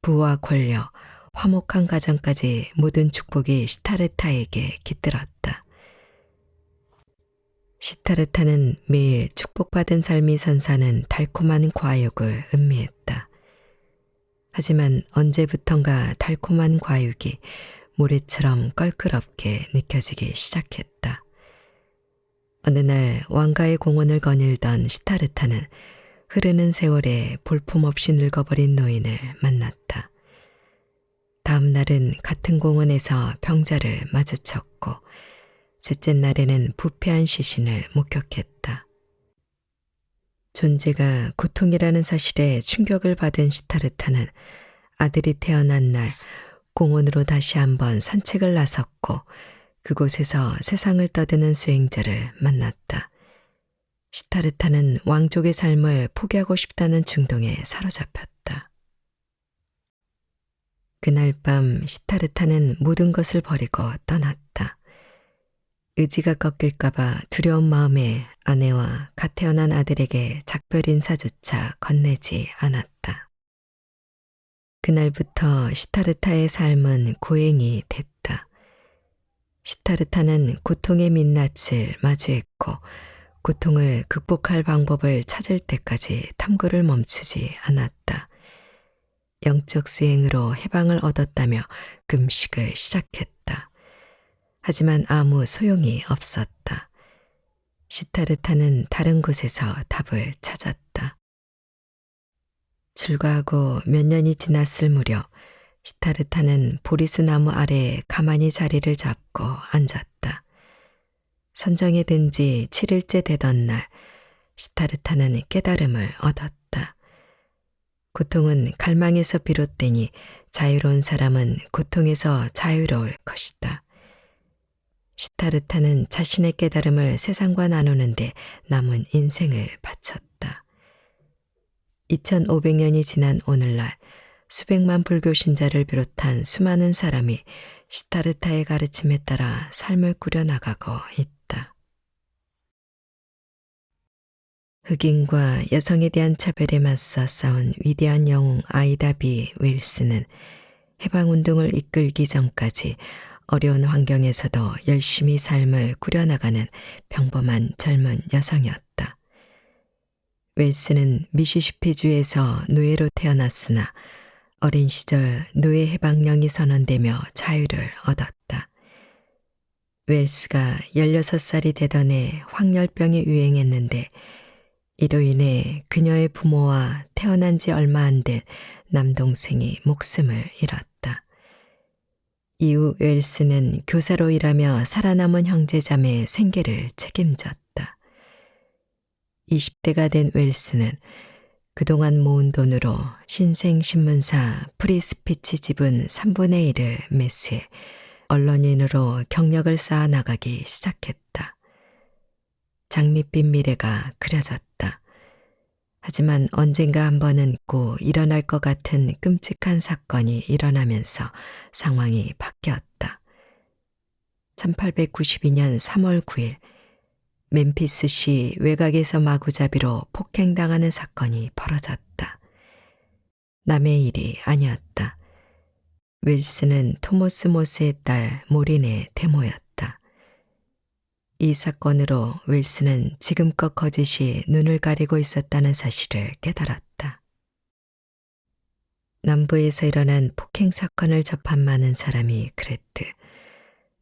부와 권력, 화목한 가정까지 모든 축복이 시타르타에게 깃들었다. 시타르타는 매일 축복받은 삶이 선사는 달콤한 과육을 음미했다. 하지만 언제부턴가 달콤한 과육이 모래처럼 껄끄럽게 느껴지기 시작했다. 어느 날 왕가의 공원을 거닐던 시타르타는 흐르는 세월에 볼품없이 늙어버린 노인을 만났다. 다음 날은 같은 공원에서 병자를 마주쳤고 셋째 날에는 부패한 시신을 목격했다. 존재가 고통이라는 사실에 충격을 받은 시타르타는 아들이 태어난 날 공원으로 다시 한번 산책을 나섰고 그곳에서 세상을 떠드는 수행자를 만났다. 시타르타는 왕족의 삶을 포기하고 싶다는 충동에 사로잡혔다. 그날 밤 시타르타는 모든 것을 버리고 떠났다. 의지가 꺾일까봐 두려운 마음에 아내와 갓 태어난 아들에게 작별 인사조차 건네지 않았다. 그날부터 시타르타의 삶은 고행이 됐다. 시타르타는 고통의 민낯을 마주했고 고통을 극복할 방법을 찾을 때까지 탐구를 멈추지 않았다. 영적 수행으로 해방을 얻었다며 금식을 시작했다. 하지만 아무 소용이 없었다. 시타르타는 다른 곳에서 답을 찾았다. 출가하고 몇 년이 지났을 무렵 시타르타는 보리수 나무 아래에 가만히 자리를 잡고 앉았다. 선정에 든 지 7일째 되던 날 시타르타는 깨달음을 얻었다. 고통은 갈망에서 비롯되니 자유로운 사람은 고통에서 자유로울 것이다. 시타르타는 자신의 깨달음을 세상과 나누는데 남은 인생을 바쳤다. 2500년이 지난 오늘날 수백만 불교 신자를 비롯한 수많은 사람이 시타르타의 가르침에 따라 삶을 꾸려나가고 있다. 흑인과 여성에 대한 차별에 맞서 싸운 위대한 영웅 아이다 비 윌스는 해방운동을 이끌기 전까지 어려운 환경에서도 열심히 삶을 꾸려나가는 평범한 젊은 여성이었다. 윌스는 미시시피주에서 노예로 태어났으나 어린 시절 노예 해방령이 선언되며 자유를 얻었다. 웰스가 16살이 되던 해 황열병이 유행했는데 이로 인해 그녀의 부모와 태어난 지 얼마 안 된 남동생이 목숨을 잃었다. 이후 웰스는 교사로 일하며 살아남은 형제자매의 생계를 책임졌다. 20대가 된 웰스는 그동안 모은 돈으로 신생신문사 프리스피치 지분 3분의 1을 매수해 언론인으로 경력을 쌓아 나가기 시작했다. 장밋빛 미래가 그려졌다. 하지만 언젠가 한 번은 꼭 일어날 것 같은 끔찍한 사건이 일어나면서 상황이 바뀌었다. 1892년 3월 9일 멤피스시 외곽에서 마구잡이로 폭행당하는 사건이 벌어졌다. 남의 일이 아니었다. 윌스는 토머스 모스의 딸 모린의 데모였다. 이 사건으로 윌스는 지금껏 거짓이 눈을 가리고 있었다는 사실을 깨달았다. 남부에서 일어난 폭행 사건을 접한 많은 사람이 그랬듯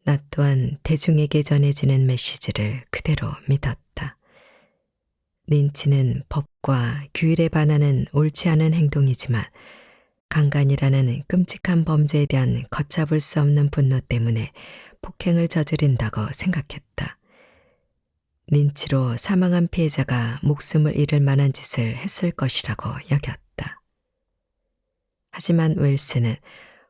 나 또한 대중에게 전해지는 메시지를 그대로 믿었다. 린치는 법과 규율에 반하는 옳지 않은 행동이지만 강간이라는 끔찍한 범죄에 대한 걷잡을 수 없는 분노 때문에 폭행을 저지른다고 생각했다. 린치로 사망한 피해자가 목숨을 잃을 만한 짓을 했을 것이라고 여겼다. 하지만 웰스는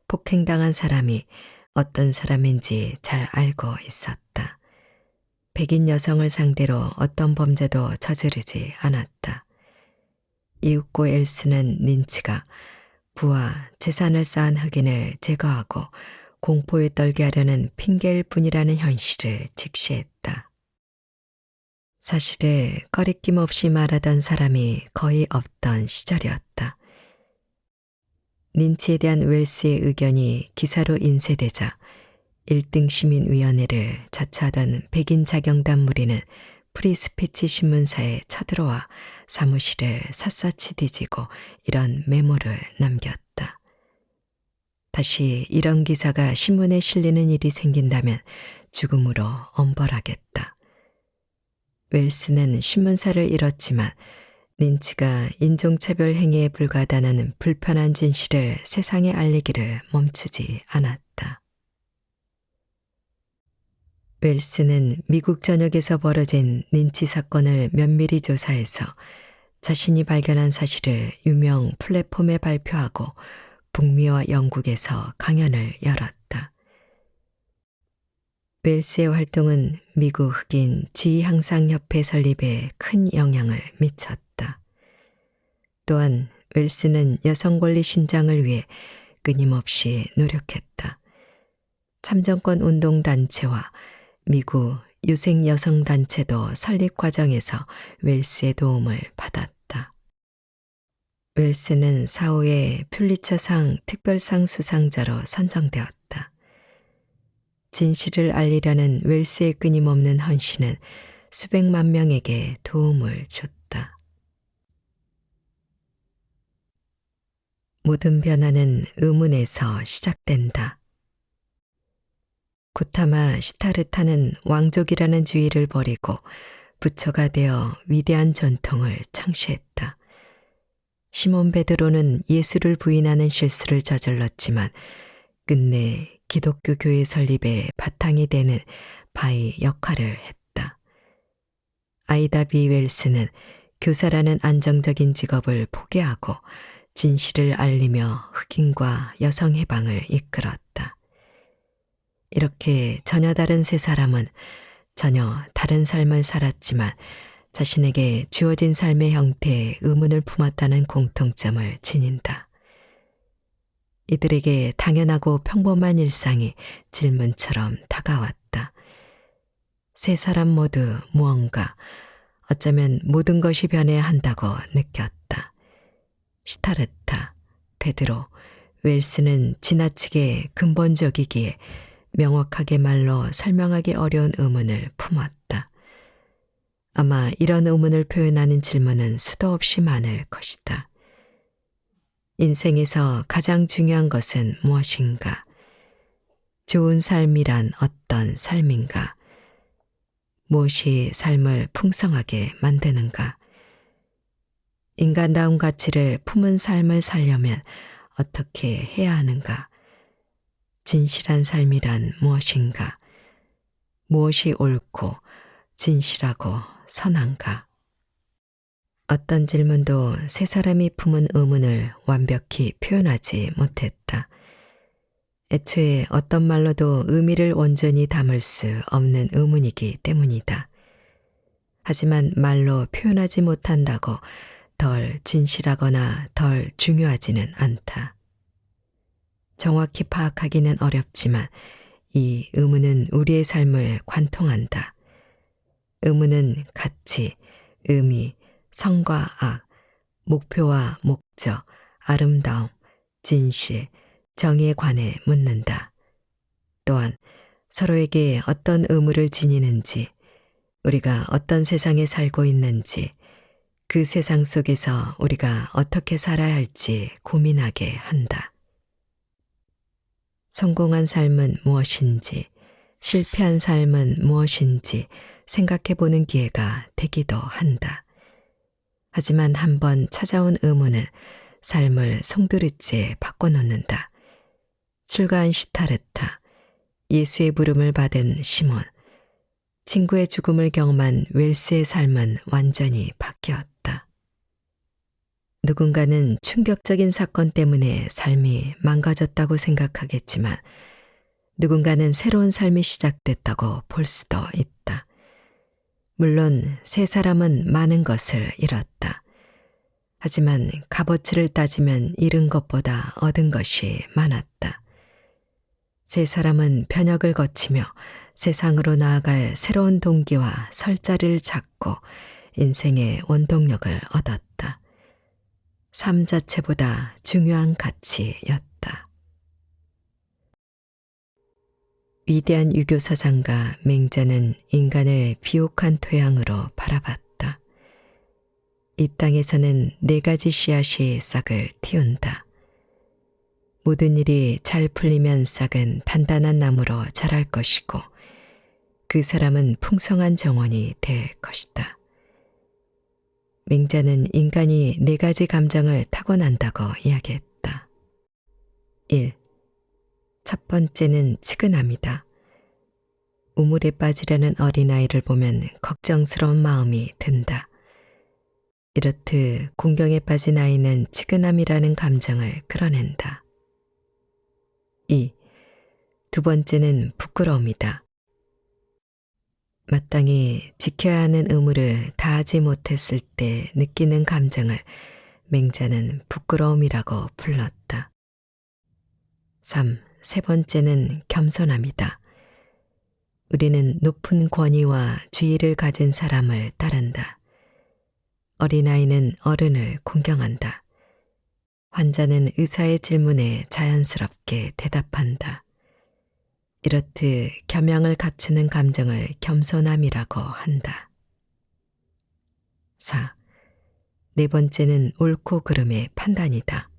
폭행당한 사람이 어떤 사람인지 잘 알고 있었다. 백인 여성을 상대로 어떤 범죄도 저지르지 않았다. 이윽고 웰스는 린치가 부와 재산을 쌓은 흑인을 제거하고 공포에 떨게 하려는 핑계일 뿐이라는 현실을 직시했다. 사실을 거리낌 없이 말하던 사람이 거의 없던 시절이었다. 린치에 대한 웰스의 의견이 기사로 인쇄되자 1등 시민위원회를 자처하던 백인 자경단 무리는 프리스피치 신문사에 쳐들어와 사무실을 샅샅이 뒤지고 이런 메모를 남겼다. 다시 이런 기사가 신문에 실리는 일이 생긴다면 죽음으로 엄벌하겠다. 웰스는 신문사를 잃었지만 린치가 인종차별 행위에 불과하다는 불편한 진실을 세상에 알리기를 멈추지 않았다. 웰스는 미국 전역에서 벌어진 린치 사건을 면밀히 조사해서 자신이 발견한 사실을 유명 플랫폼에 발표하고 북미와 영국에서 강연을 열었다. 웰스의 활동은 미국 흑인 지휘항상협회 설립에 큰 영향을 미쳤다. 또한 웰스는 여성 권리 신장을 위해 끊임없이 노력했다. 참정권 운동 단체와 미국 유색 여성 단체도 설립 과정에서 웰스의 도움을 받았다. 웰스는 사후에 퓰리처상 특별상 수상자로 선정되었다. 진실을 알리려는 웰스의 끊임없는 헌신은 수백만 명에게 도움을 줬다. 모든 변화는 의문에서 시작된다. 고타마 시타르타는 왕족이라는 주의를 버리고 부처가 되어 위대한 전통을 창시했다. 시몬 베드로는 예수를 부인하는 실수를 저질렀지만 끝내 기독교 교회 설립의 바탕이 되는 바위 역할을 했다. 아이다 비 웰스는 교사라는 안정적인 직업을 포기하고 진실을 알리며 흑인과 여성 해방을 이끌었다. 이렇게 전혀 다른 세 사람은 전혀 다른 삶을 살았지만 자신에게 주어진 삶의 형태에 의문을 품었다는 공통점을 지닌다. 이들에게 당연하고 평범한 일상이 질문처럼 다가왔다. 세 사람 모두 무언가, 어쩌면 모든 것이 변해야 한다고 느꼈다. 시타르타, 베드로, 웰스는 지나치게 근본적이기에 명확하게 말로 설명하기 어려운 의문을 품었다. 아마 이런 의문을 표현하는 질문은 수도 없이 많을 것이다. 인생에서 가장 중요한 것은 무엇인가? 좋은 삶이란 어떤 삶인가? 무엇이 삶을 풍성하게 만드는가? 인간다운 가치를 품은 삶을 살려면 어떻게 해야 하는가? 진실한 삶이란 무엇인가? 무엇이 옳고 진실하고 선한가? 어떤 질문도 세 사람이 품은 의문을 완벽히 표현하지 못했다. 애초에 어떤 말로도 의미를 온전히 담을 수 없는 의문이기 때문이다. 하지만 말로 표현하지 못한다고 덜 진실하거나 덜 중요하지는 않다. 정확히 파악하기는 어렵지만 이 의문은 우리의 삶을 관통한다. 의문은 가치, 의미, 선과 악, 목표와 목적, 아름다움, 진실, 정의에 관해 묻는다. 또한 서로에게 어떤 의무를 지니는지, 우리가 어떤 세상에 살고 있는지, 그 세상 속에서 우리가 어떻게 살아야 할지 고민하게 한다. 성공한 삶은 무엇인지, 실패한 삶은 무엇인지 생각해보는 기회가 되기도 한다. 하지만 한번 찾아온 의문은 삶을 송두리째 바꿔놓는다. 출가한 시타르타, 예수의 부름을 받은 시몬, 친구의 죽음을 경험한 웰스의 삶은 완전히 바뀌었다. 누군가는 충격적인 사건 때문에 삶이 망가졌다고 생각하겠지만 누군가는 새로운 삶이 시작됐다고 볼 수도 있다. 물론 세 사람은 많은 것을 잃었다. 하지만 값어치를 따지면 잃은 것보다 얻은 것이 많았다. 세 사람은 변혁을 거치며 세상으로 나아갈 새로운 동기와 설자리를 찾고 인생의 원동력을 얻었다. 삶 자체보다 중요한 가치였다. 위대한 유교 사상가 맹자는 인간을 비옥한 토양으로 바라봤다. 이 땅에서는 4가지 씨앗이 싹을 틔운다. 모든 일이 잘 풀리면 싹은 단단한 나무로 자랄 것이고 그 사람은 풍성한 정원이 될 것이다. 맹자는 인간이 4가지 감정을 타고난다고 이야기했다. 1. 첫 번째는 측은함이다. 우물에 빠지려는 어린아이를 보면 걱정스러운 마음이 든다. 이렇듯 공경에 빠진 아이는 치근함이라는 감정을 끌어낸다. 2. 두 번째는 부끄러움이다. 마땅히 지켜야 하는 의무를 다하지 못했을 때 느끼는 감정을 맹자는 부끄러움이라고 불렀다. 3. 세 번째는 겸손함이다. 우리는 높은 권위와 지위를 가진 사람을 따른다. 어린아이는 어른을 공경한다. 환자는 의사의 질문에 자연스럽게 대답한다. 이렇듯 겸양을 갖추는 감정을 겸손함이라고 한다. 4. 네 번째는 옳고 그름의 판단이다.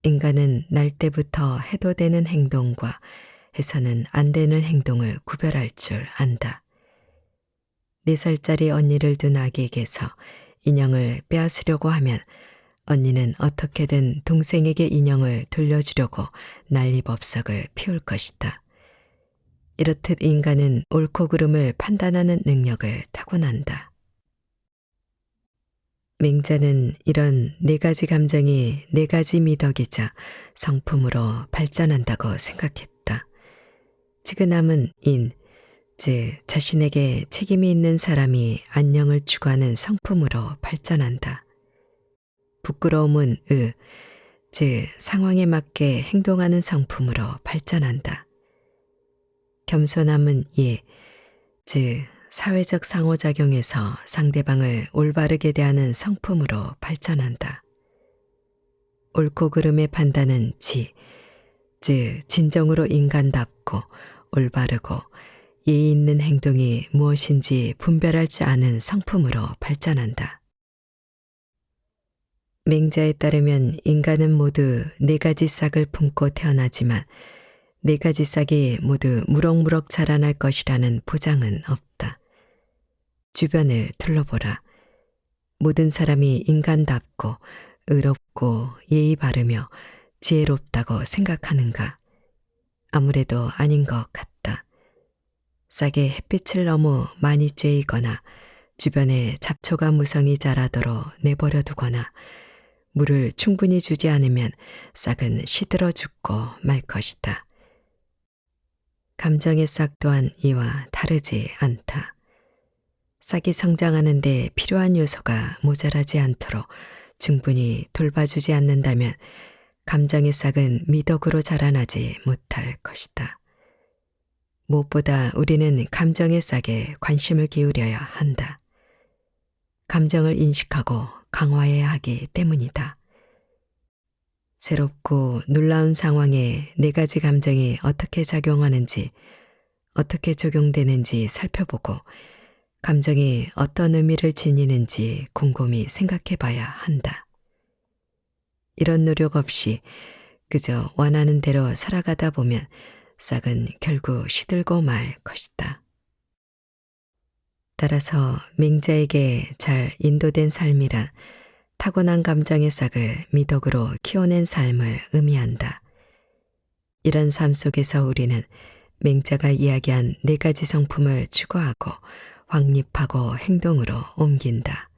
인간은 날 때부터 해도 되는 행동과 해서는 안 되는 행동을 구별할 줄 안다. 4살짜리 언니를 둔 아기에게서 인형을 빼앗으려고 하면 언니는 어떻게든 동생에게 인형을 돌려주려고 난리법석을 피울 것이다. 이렇듯 인간은 옳고 그름을 판단하는 능력을 타고난다. 맹자는 이런 4가지 감정이 4가지 미덕이자 성품으로 발전한다고 생각했다. 치근함은 인, 즉 자신에게 책임이 있는 사람이 안녕을 추구하는 성품으로 발전한다. 부끄러움은 의, 즉 상황에 맞게 행동하는 성품으로 발전한다. 겸손함은 예, 즉 사회적 상호작용에서 상대방을 올바르게 대하는 성품으로 발전한다. 옳고 그름의 판단은 지, 즉 진정으로 인간답고 올바르고 예의 있는 행동이 무엇인지 분별할 줄 아는 성품으로 발전한다. 맹자에 따르면 인간은 모두 4가지 싹을 품고 태어나지만 4가지 싹이 모두 무럭무럭 자라날 것이라는 보장은 없다. 주변을 둘러보라. 모든 사람이 인간답고 의롭고 예의 바르며 지혜롭다고 생각하는가? 아무래도 아닌 것 같다. 싹에 햇빛을 너무 많이 쬐이거나 주변에 잡초가 무성히 자라도록 내버려 두거나 물을 충분히 주지 않으면 싹은 시들어 죽고 말 것이다. 감정의 싹 또한 이와 다르지 않다. 싹이 성장하는 데 필요한 요소가 모자라지 않도록 충분히 돌봐주지 않는다면 감정의 싹은 미덕으로 자라나지 못할 것이다. 무엇보다 우리는 감정의 싹에 관심을 기울여야 한다. 감정을 인식하고 강화해야 하기 때문이다. 새롭고 놀라운 상황에 4가지 감정이 어떻게 작용하는지, 어떻게 적용되는지 살펴보고 감정이 어떤 의미를 지니는지 곰곰이 생각해 봐야 한다. 이런 노력 없이 그저 원하는 대로 살아가다 보면 싹은 결국 시들고 말 것이다. 따라서 맹자에게 잘 인도된 삶이란 타고난 감정의 싹을 미덕으로 키워낸 삶을 의미한다. 이런 삶 속에서 우리는 맹자가 이야기한 4가지 성품을 추구하고 확립하고 행동으로 옮긴다.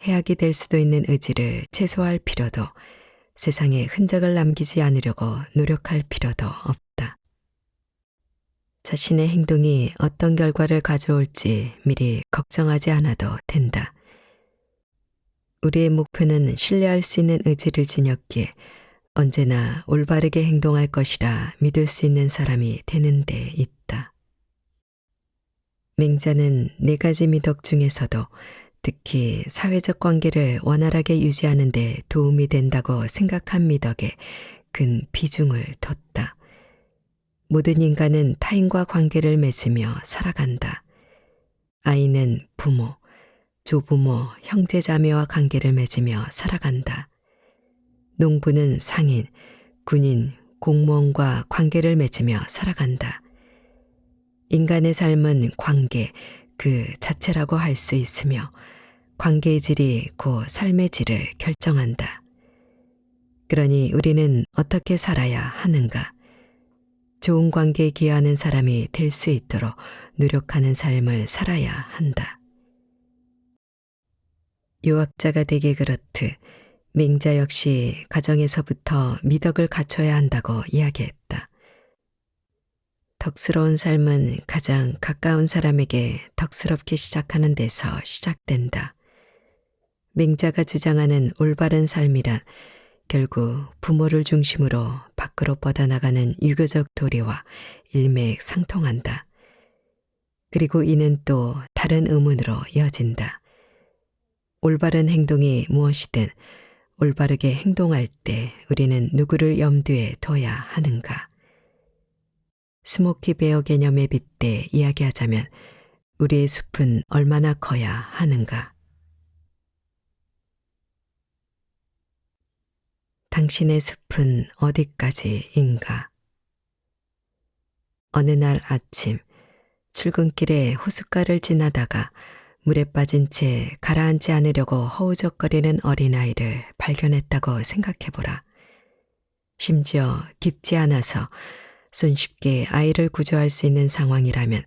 해악이 될 수도 있는 의지를 최소화할 필요도, 세상에 흔적을 남기지 않으려고 노력할 필요도 없다. 자신의 행동이 어떤 결과를 가져올지 미리 걱정하지 않아도 된다. 우리의 목표는 신뢰할 수 있는 의지를 지녔기에 언제나 올바르게 행동할 것이라 믿을 수 있는 사람이 되는 데 있다. 맹자는 4가지 미덕 중에서도 특히 사회적 관계를 원활하게 유지하는 데 도움이 된다고 생각한 미덕에 큰 비중을 뒀다. 모든 인간은 타인과 관계를 맺으며 살아간다. 아이는 부모, 조부모, 형제자매와 관계를 맺으며 살아간다. 농부는 상인, 군인, 공무원과 관계를 맺으며 살아간다. 인간의 삶은 관계 그 자체라고 할 수 있으며 관계의 질이 곧 삶의 질을 결정한다. 그러니 우리는 어떻게 살아야 하는가? 좋은 관계에 기여하는 사람이 될 수 있도록 노력하는 삶을 살아야 한다. 유학자가 되기 그렇듯 맹자 역시 가정에서부터 미덕을 갖춰야 한다고 이야기했다. 덕스러운 삶은 가장 가까운 사람에게 덕스럽게 시작하는 데서 시작된다. 맹자가 주장하는 올바른 삶이란 결국 부모를 중심으로 밖으로 뻗어나가는 유교적 도리와 일맥상통한다. 그리고 이는 또 다른 의문으로 이어진다. 올바른 행동이 무엇이든 올바르게 행동할 때 우리는 누구를 염두에 둬야 하는가? 스모키 베어 개념에 빗대 이야기하자면 우리의 숲은 얼마나 커야 하는가? 당신의 숲은 어디까지인가? 어느 날 아침 출근길에 호숫가를 지나다가 물에 빠진 채 가라앉지 않으려고 허우적거리는 어린아이를 발견했다고 생각해보라. 심지어 깊지 않아서 손쉽게 아이를 구조할 수 있는 상황이라면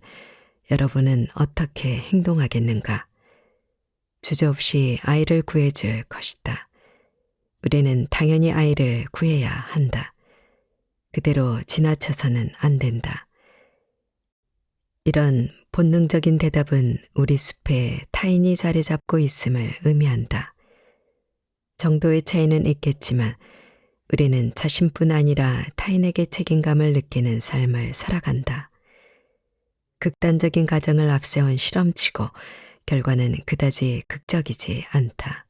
여러분은 어떻게 행동하겠는가? 주저없이 아이를 구해줄 것이다. 우리는 당연히 아이를 구해야 한다. 그대로 지나쳐서는 안 된다. 이런 본능적인 대답은 우리 숲에 타인이 자리 잡고 있음을 의미한다. 정도의 차이는 있겠지만 우리는 자신뿐 아니라 타인에게 책임감을 느끼는 삶을 살아간다. 극단적인 가정을 앞세운 실험치고 결과는 그다지 극적이지 않다.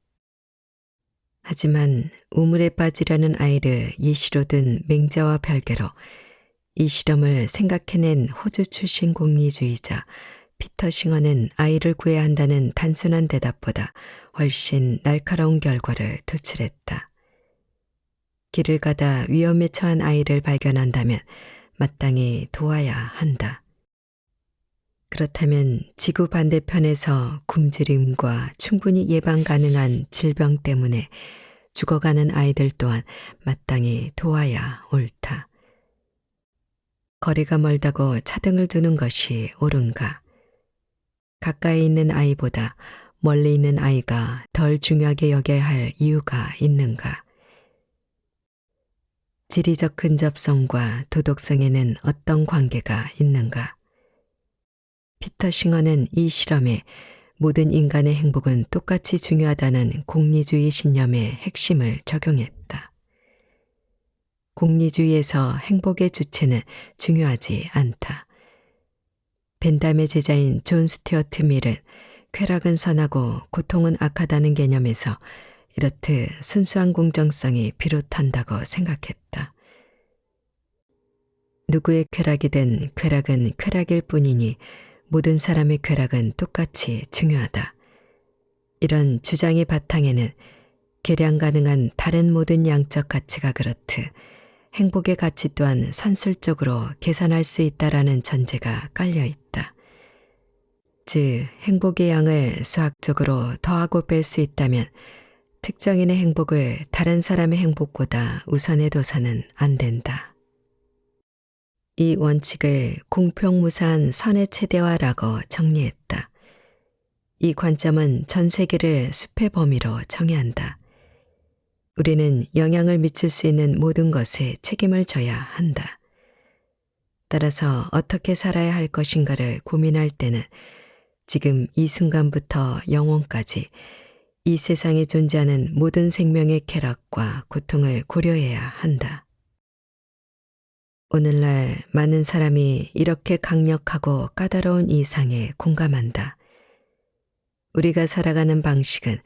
하지만 우물에 빠지려는 아이를 예시로 든 맹자와 별개로 이 실험을 생각해낸 호주 출신 공리주의자 피터 싱어는 아이를 구해야 한다는 단순한 대답보다 훨씬 날카로운 결과를 도출했다. 길을 가다 위험에 처한 아이를 발견한다면 마땅히 도와야 한다. 그렇다면 지구 반대편에서 굶주림과 충분히 예방 가능한 질병 때문에 죽어가는 아이들 또한 마땅히 도와야 옳다. 거리가 멀다고 차등을 두는 것이 옳은가? 가까이 있는 아이보다 멀리 있는 아이가 덜 중요하게 여겨야 할 이유가 있는가? 지리적 근접성과 도덕성에는 어떤 관계가 있는가? 피터 싱어는 이 실험에 모든 인간의 행복은 똑같이 중요하다는 공리주의 신념의 핵심을 적용했다. 공리주의에서 행복의 주체는 중요하지 않다. 벤담의 제자인 존 스튜어트 밀은 쾌락은 선하고 고통은 악하다는 개념에서 이렇듯 순수한 공정성이 비롯한다고 생각했다. 누구의 쾌락이든 쾌락은 쾌락일 뿐이니 모든 사람의 쾌락은 똑같이 중요하다. 이런 주장의 바탕에는 계량 가능한 다른 모든 양적 가치가 그렇듯 행복의 가치 또한 산술적으로 계산할 수 있다라는 전제가 깔려 있다. 즉, 행복의 양을 수학적으로 더하고 뺄 수 있다면 특정인의 행복을 다른 사람의 행복보다 우선해 둬서는 안 된다. 이 원칙을 공평무사한 선의 최대화라고 정리했다. 이 관점은 전 세계를 숲의 범위로 정의한다. 우리는 영향을 미칠 수 있는 모든 것에 책임을 져야 한다. 따라서 어떻게 살아야 할 것인가를 고민할 때는 지금 이 순간부터 영원까지 이 세상에 존재하는 모든 생명의 쾌락과 고통을 고려해야 한다. 오늘날 많은 사람이 이렇게 강력하고 까다로운 이상에 공감한다. 우리가 살아가는 방식은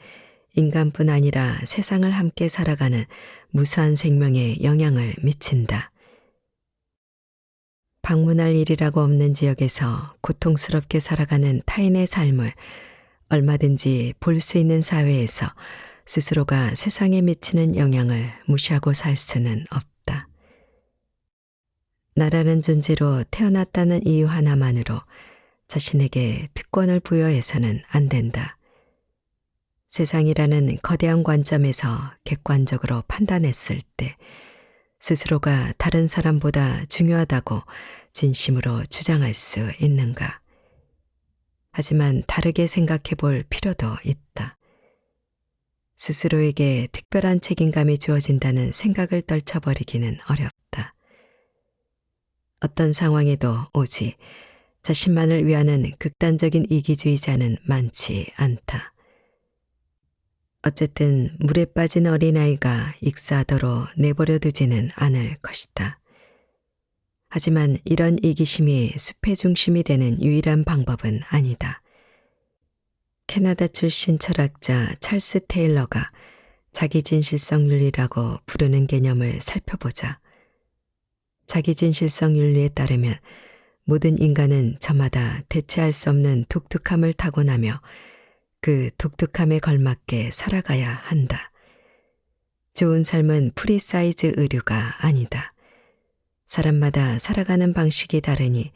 인간뿐 아니라 세상을 함께 살아가는 무수한 생명에 영향을 미친다. 방문할 일이라고 없는 지역에서 고통스럽게 살아가는 타인의 삶을 얼마든지 볼 수 있는 사회에서 스스로가 세상에 미치는 영향을 무시하고 살 수는 없다. 나라는 존재로 태어났다는 이유 하나만으로 자신에게 특권을 부여해서는 안 된다. 세상이라는 거대한 관점에서 객관적으로 판단했을 때 스스로가 다른 사람보다 중요하다고 진심으로 주장할 수 있는가? 하지만 다르게 생각해 볼 필요도 있다. 스스로에게 특별한 책임감이 주어진다는 생각을 떨쳐버리기는 어렵다. 어떤 상황에도 오직 자신만을 위하는 극단적인 이기주의자는 많지 않다. 어쨌든 물에 빠진 어린아이가 익사하도록 내버려 두지는 않을 것이다. 하지만 이런 이기심이 숲의 중심이 되는 유일한 방법은 아니다. 캐나다 출신 철학자 찰스 테일러가 자기 진실성 윤리라고 부르는 개념을 살펴보자. 자기 진실성 윤리에 따르면 모든 인간은 저마다 대체할 수 없는 독특함을 타고나며 그 독특함에 걸맞게 살아가야 한다. 좋은 삶은 프리사이즈 의류가 아니다. 사람마다 살아가는 방식이 다르니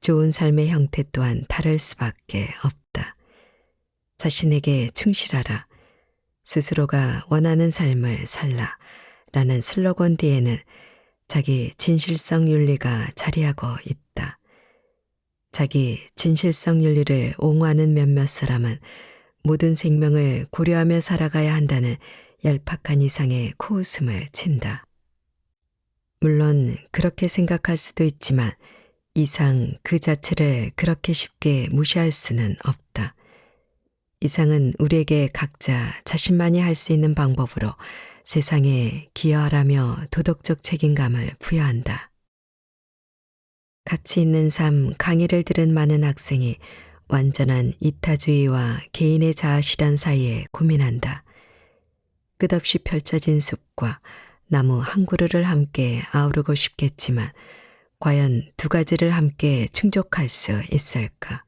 좋은 삶의 형태 또한 다를 수밖에 없다. 자신에게 충실하라. 스스로가 원하는 삶을 살라. 라는 슬로건 뒤에는 자기 진실성 윤리가 자리하고 있다. 자기 진실성 윤리를 옹호하는 몇몇 사람은 모든 생명을 고려하며 살아가야 한다는 얄팍한 이상의 코웃음을 친다. 물론 그렇게 생각할 수도 있지만 이상 그 자체를 그렇게 쉽게 무시할 수는 없다. 이상은 우리에게 각자 자신만이 할 수 있는 방법으로 세상에 기여하라며 도덕적 책임감을 부여한다. 가치 있는 삶 강의를 들은 많은 학생이 완전한 이타주의와 개인의 자아 실현 사이에 고민한다. 끝없이 펼쳐진 숲과 나무 한 그루를 함께 아우르고 싶겠지만 과연 두 가지를 함께 충족할 수 있을까?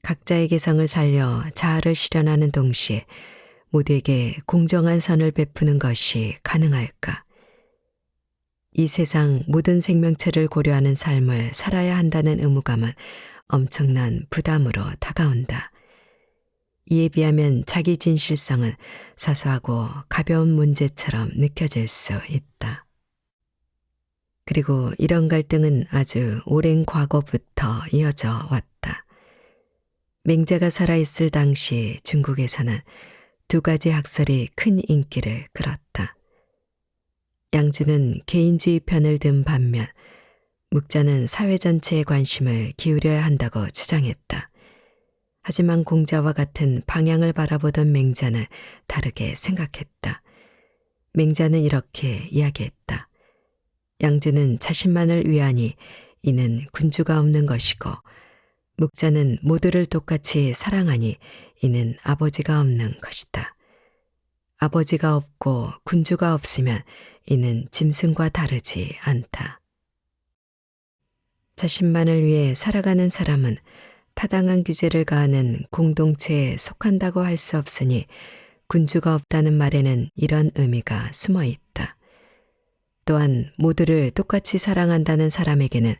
각자의 개성을 살려 자아를 실현하는 동시에 모두에게 공정한 선을 베푸는 것이 가능할까? 이 세상 모든 생명체를 고려하는 삶을 살아야 한다는 의무감은 엄청난 부담으로 다가온다. 이에 비하면 자기 진실성은 사소하고 가벼운 문제처럼 느껴질 수 있다. 그리고 이런 갈등은 아주 오랜 과거부터 이어져 왔다. 맹자가 살아있을 당시 중국에서는 두 가지 학설이 큰 인기를 끌었다. 양주는 개인주의 편을 든 반면 묵자는 사회 전체에 관심을 기울여야 한다고 주장했다. 하지만 공자와 같은 방향을 바라보던 맹자는 다르게 생각했다. 맹자는 이렇게 이야기했다. 양주는 자신만을 위하니 이는 군주가 없는 것이고 묵자는 모두를 똑같이 사랑하니 이는 아버지가 없는 것이다. 아버지가 없고 군주가 없으면 이는 짐승과 다르지 않다. 자신만을 위해 살아가는 사람은 타당한 규제를 가하는 공동체에 속한다고 할 수 없으니 군주가 없다는 말에는 이런 의미가 숨어 있다. 또한 모두를 똑같이 사랑한다는 사람에게는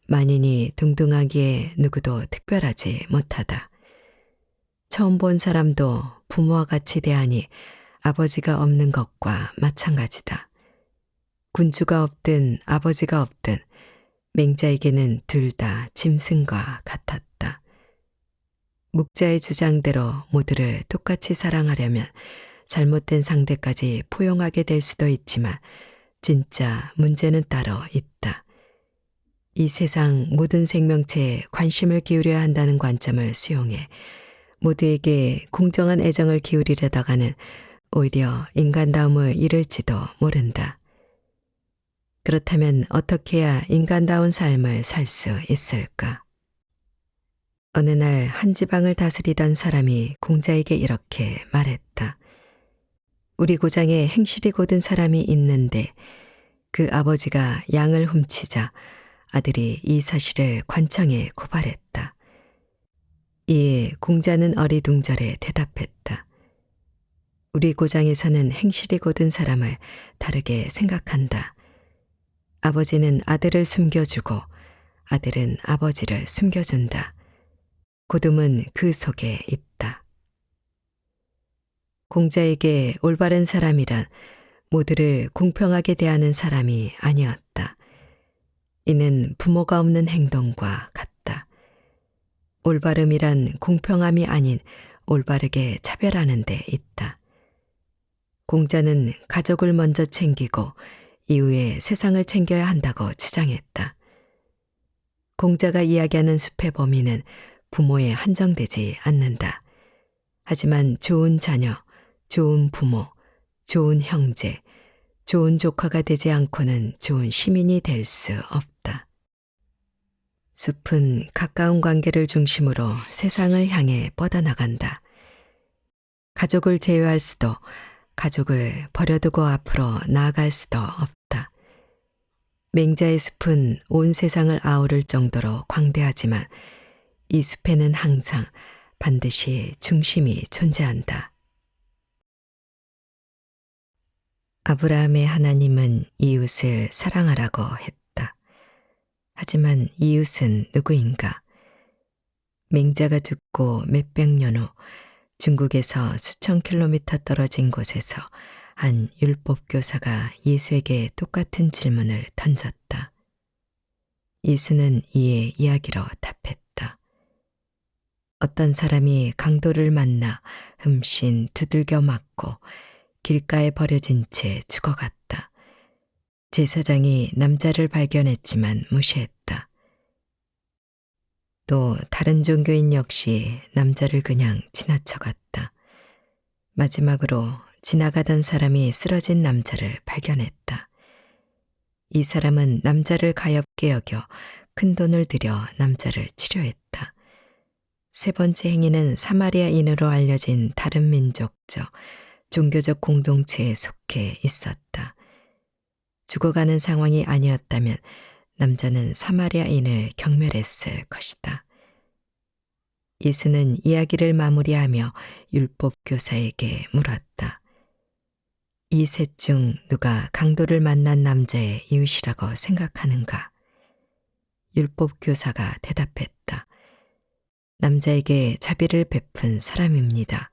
만인이 동등하기에 누구도 특별하지 못하다. 처음 본 사람도 부모와 같이 대하니 아버지가 없는 것과 마찬가지다. 군주가 없든 아버지가 없든 맹자에게는 둘 다 짐승과 같았다. 묵자의 주장대로 모두를 똑같이 사랑하려면 잘못된 상대까지 포용하게 될 수도 있지만 진짜 문제는 따로 있다. 이 세상 모든 생명체에 관심을 기울여야 한다는 관점을 수용해 모두에게 공정한 애정을 기울이려다가는 오히려 인간다움을 잃을지도 모른다. 그렇다면 어떻게 해야 인간다운 삶을 살 수 있을까? 어느 날 한 지방을 다스리던 사람이 공자에게 이렇게 말했다. 우리 고장에 행실이 고든 사람이 있는데 그 아버지가 양을 훔치자 아들이 이 사실을 관청에 고발했다. 이에 공자는 어리둥절해 대답했다. 우리 고장에서는 행실이 고든 사람을 다르게 생각한다. 아버지는 아들을 숨겨주고 아들은 아버지를 숨겨준다. 고둠은 그 속에 있다. 공자에게 올바른 사람이란 모두를 공평하게 대하는 사람이 아니었다. 이는 부모가 없는 행동과 같다. 올바름이란 공평함이 아닌 올바르게 차별하는 데 있다. 공자는 가족을 먼저 챙기고 이후에 세상을 챙겨야 한다고 주장했다. 공자가 이야기하는 숲의 범위는 부모에 한정되지 않는다. 하지만 좋은 자녀, 좋은 부모, 좋은 형제, 좋은 조카가 되지 않고는 좋은 시민이 될 수 없다. 숲은 가까운 관계를 중심으로 세상을 향해 뻗어나간다. 가족을 제외할 수도, 가족을 버려두고 앞으로 나아갈 수도 없다. 맹자의 숲은 온 세상을 아우를 정도로 광대하지만 이 숲에는 항상 반드시 중심이 존재한다. 아브라함의 하나님은 이웃을 사랑하라고 했다. 하지만 이웃은 누구인가? 맹자가 죽고 몇백 년 후 중국에서 수천 킬로미터 떨어진 곳에서 한 율법교사가 예수에게 똑같은 질문을 던졌다. 예수는 이에 이야기로 답했다. 어떤 사람이 강도를 만나 흠씬 두들겨 맞고 길가에 버려진 채 죽어갔다. 제사장이 남자를 발견했지만 무시했다. 또 다른 종교인 역시 남자를 그냥 지나쳐갔다. 마지막으로 지나가던 사람이 쓰러진 남자를 발견했다. 이 사람은 남자를 가엾게 여겨 큰 돈을 들여 남자를 치료했다. 세 번째 행위는 사마리아인으로 알려진 다른 민족적, 종교적 공동체에 속해 있었다. 죽어가는 상황이 아니었다면 남자는 사마리아인을 경멸했을 것이다. 예수는 이야기를 마무리하며 율법교사에게 물었다. 이 셋 중 누가 강도를 만난 남자의 이웃이라고 생각하는가? 율법교사가 대답했다. 남자에게 자비를 베푼 사람입니다.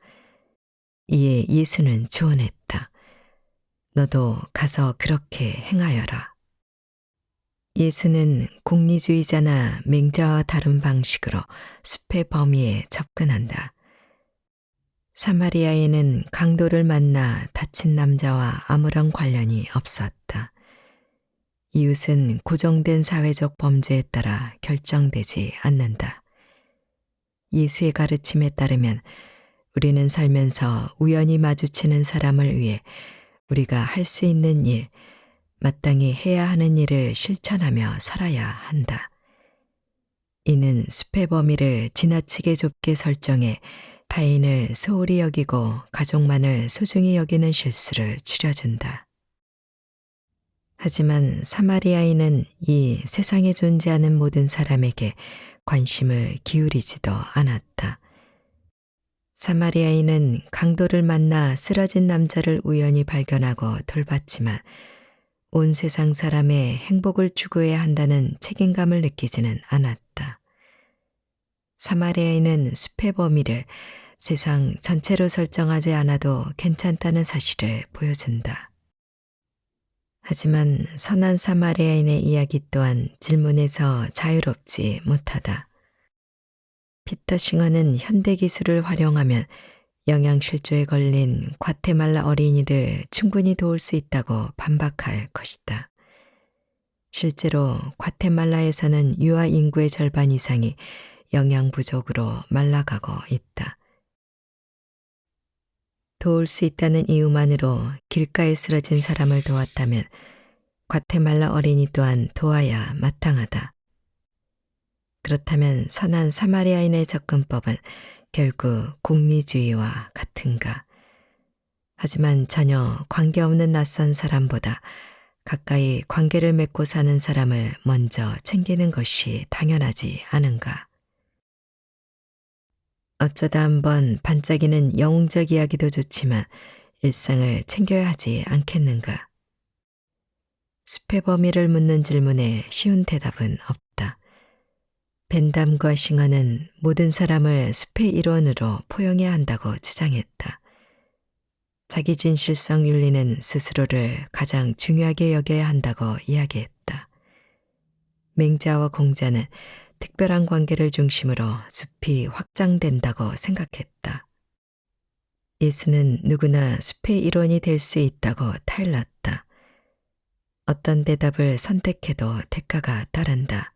이에 예수는 조언했다. 너도 가서 그렇게 행하여라. 예수는 공리주의자나 맹자와 다른 방식으로 숲의 범위에 접근한다. 사마리아에는 강도를 만나 다친 남자와 아무런 관련이 없었다. 이웃은 고정된 사회적 범주에 따라 결정되지 않는다. 예수의 가르침에 따르면 우리는 살면서 우연히 마주치는 사람을 위해 우리가 할 수 있는 일, 마땅히 해야 하는 일을 실천하며 살아야 한다. 이는 숲의 범위를 지나치게 좁게 설정해 타인을 소홀히 여기고 가족만을 소중히 여기는 실수를 줄여준다. 하지만 사마리아인은 이 세상에 존재하는 모든 사람에게 관심을 기울이지도 않았다. 사마리아인은 강도를 만나 쓰러진 남자를 우연히 발견하고 돌봤지만 온 세상 사람의 행복을 추구해야 한다는 책임감을 느끼지는 않았다. 사마리아인은 숲의 범위를 세상 전체로 설정하지 않아도 괜찮다는 사실을 보여준다. 하지만 선한 사마리아인의 이야기 또한 질문에서 자유롭지 못하다. 피터 싱어는 현대기술을 활용하면 영양실조에 걸린 과테말라 어린이를 충분히 도울 수 있다고 반박할 것이다. 실제로 과테말라에서는 유아 인구의 절반 이상이 영양 부족으로 말라가고 있다. 도울 수 있다는 이유만으로 길가에 쓰러진 사람을 도왔다면 과테말라 어린이 또한 도와야 마땅하다. 그렇다면 선한 사마리아인의 접근법은 결국 공리주의와 같은가? 하지만 전혀 관계없는 낯선 사람보다 가까이 관계를 맺고 사는 사람을 먼저 챙기는 것이 당연하지 않은가? 어쩌다 한번 반짝이는 영웅적 이야기도 좋지만 일상을 챙겨야 하지 않겠는가? 숲의 범위를 묻는 질문에 쉬운 대답은 없다. 벤담과 싱어는 모든 사람을 숲의 일원으로 포용해야 한다고 주장했다. 자기 진실성 윤리는 스스로를 가장 중요하게 여겨야 한다고 이야기했다. 맹자와 공자는 특별한 관계를 중심으로 숲이 확장된다고 생각했다. 예수는 누구나 숲의 일원이 될 수 있다고 타일렀다. 어떤 대답을 선택해도 대가가 따른다.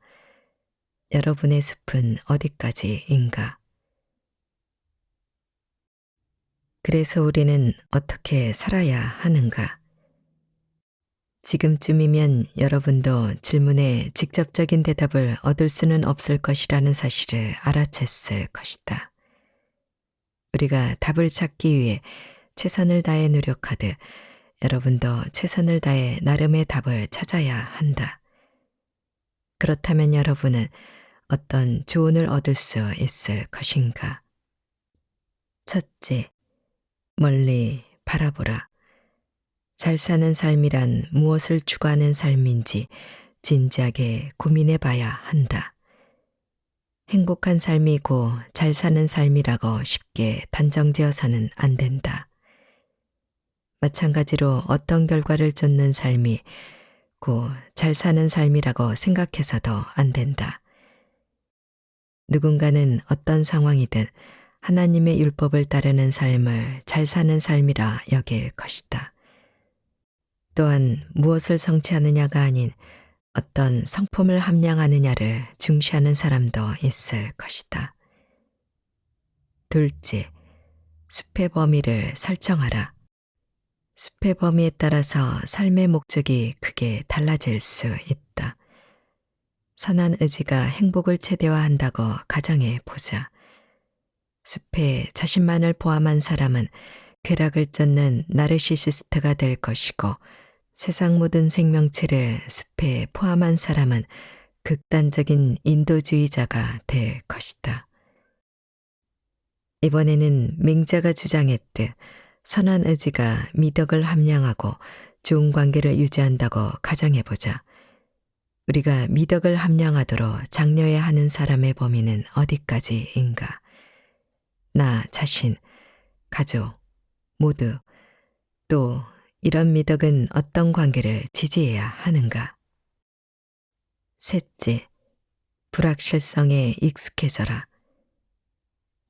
여러분의 숲은 어디까지인가? 그래서 우리는 어떻게 살아야 하는가? 지금쯤이면 여러분도 질문에 직접적인 대답을 얻을 수는 없을 것이라는 사실을 알아챘을 것이다. 우리가 답을 찾기 위해 최선을 다해 노력하듯 여러분도 최선을 다해 나름의 답을 찾아야 한다. 그렇다면 여러분은 어떤 조언을 얻을 수 있을 것인가? 첫째, 멀리 바라보라. 잘 사는 삶이란 무엇을 추구하는 삶인지 진지하게 고민해 봐야 한다. 행복한 삶이고 잘 사는 삶이라고 쉽게 단정지어서는 안 된다. 마찬가지로 어떤 결과를 쫓는 삶이 고 잘 사는 삶이라고 생각해서도 안 된다. 누군가는 어떤 상황이든 하나님의 율법을 따르는 삶을 잘 사는 삶이라 여길 것이다. 또한 무엇을 성취하느냐가 아닌 어떤 성품을 함량하느냐를 중시하는 사람도 있을 것이다. 둘째, 숲의 범위를 설정하라. 숲의 범위에 따라서 삶의 목적이 크게 달라질 수 있다. 선한 의지가 행복을 최대화한다고 가정해 보자. 숲에 자신만을 포함한 사람은 쾌락을 쫓는 나르시시스트가 될 것이고 세상 모든 생명체를 숲에 포함한 사람은 극단적인 인도주의자가 될 것이다. 이번에는 맹자가 주장했듯 선한 의지가 미덕을 함량하고 좋은 관계를 유지한다고 가정해보자. 우리가 미덕을 함량하도록 장려해야 하는 사람의 범위는 어디까지인가? 나 자신, 가족, 모두, 또 이런 미덕은 어떤 관계를 지지해야 하는가? 셋째, 불확실성에 익숙해져라.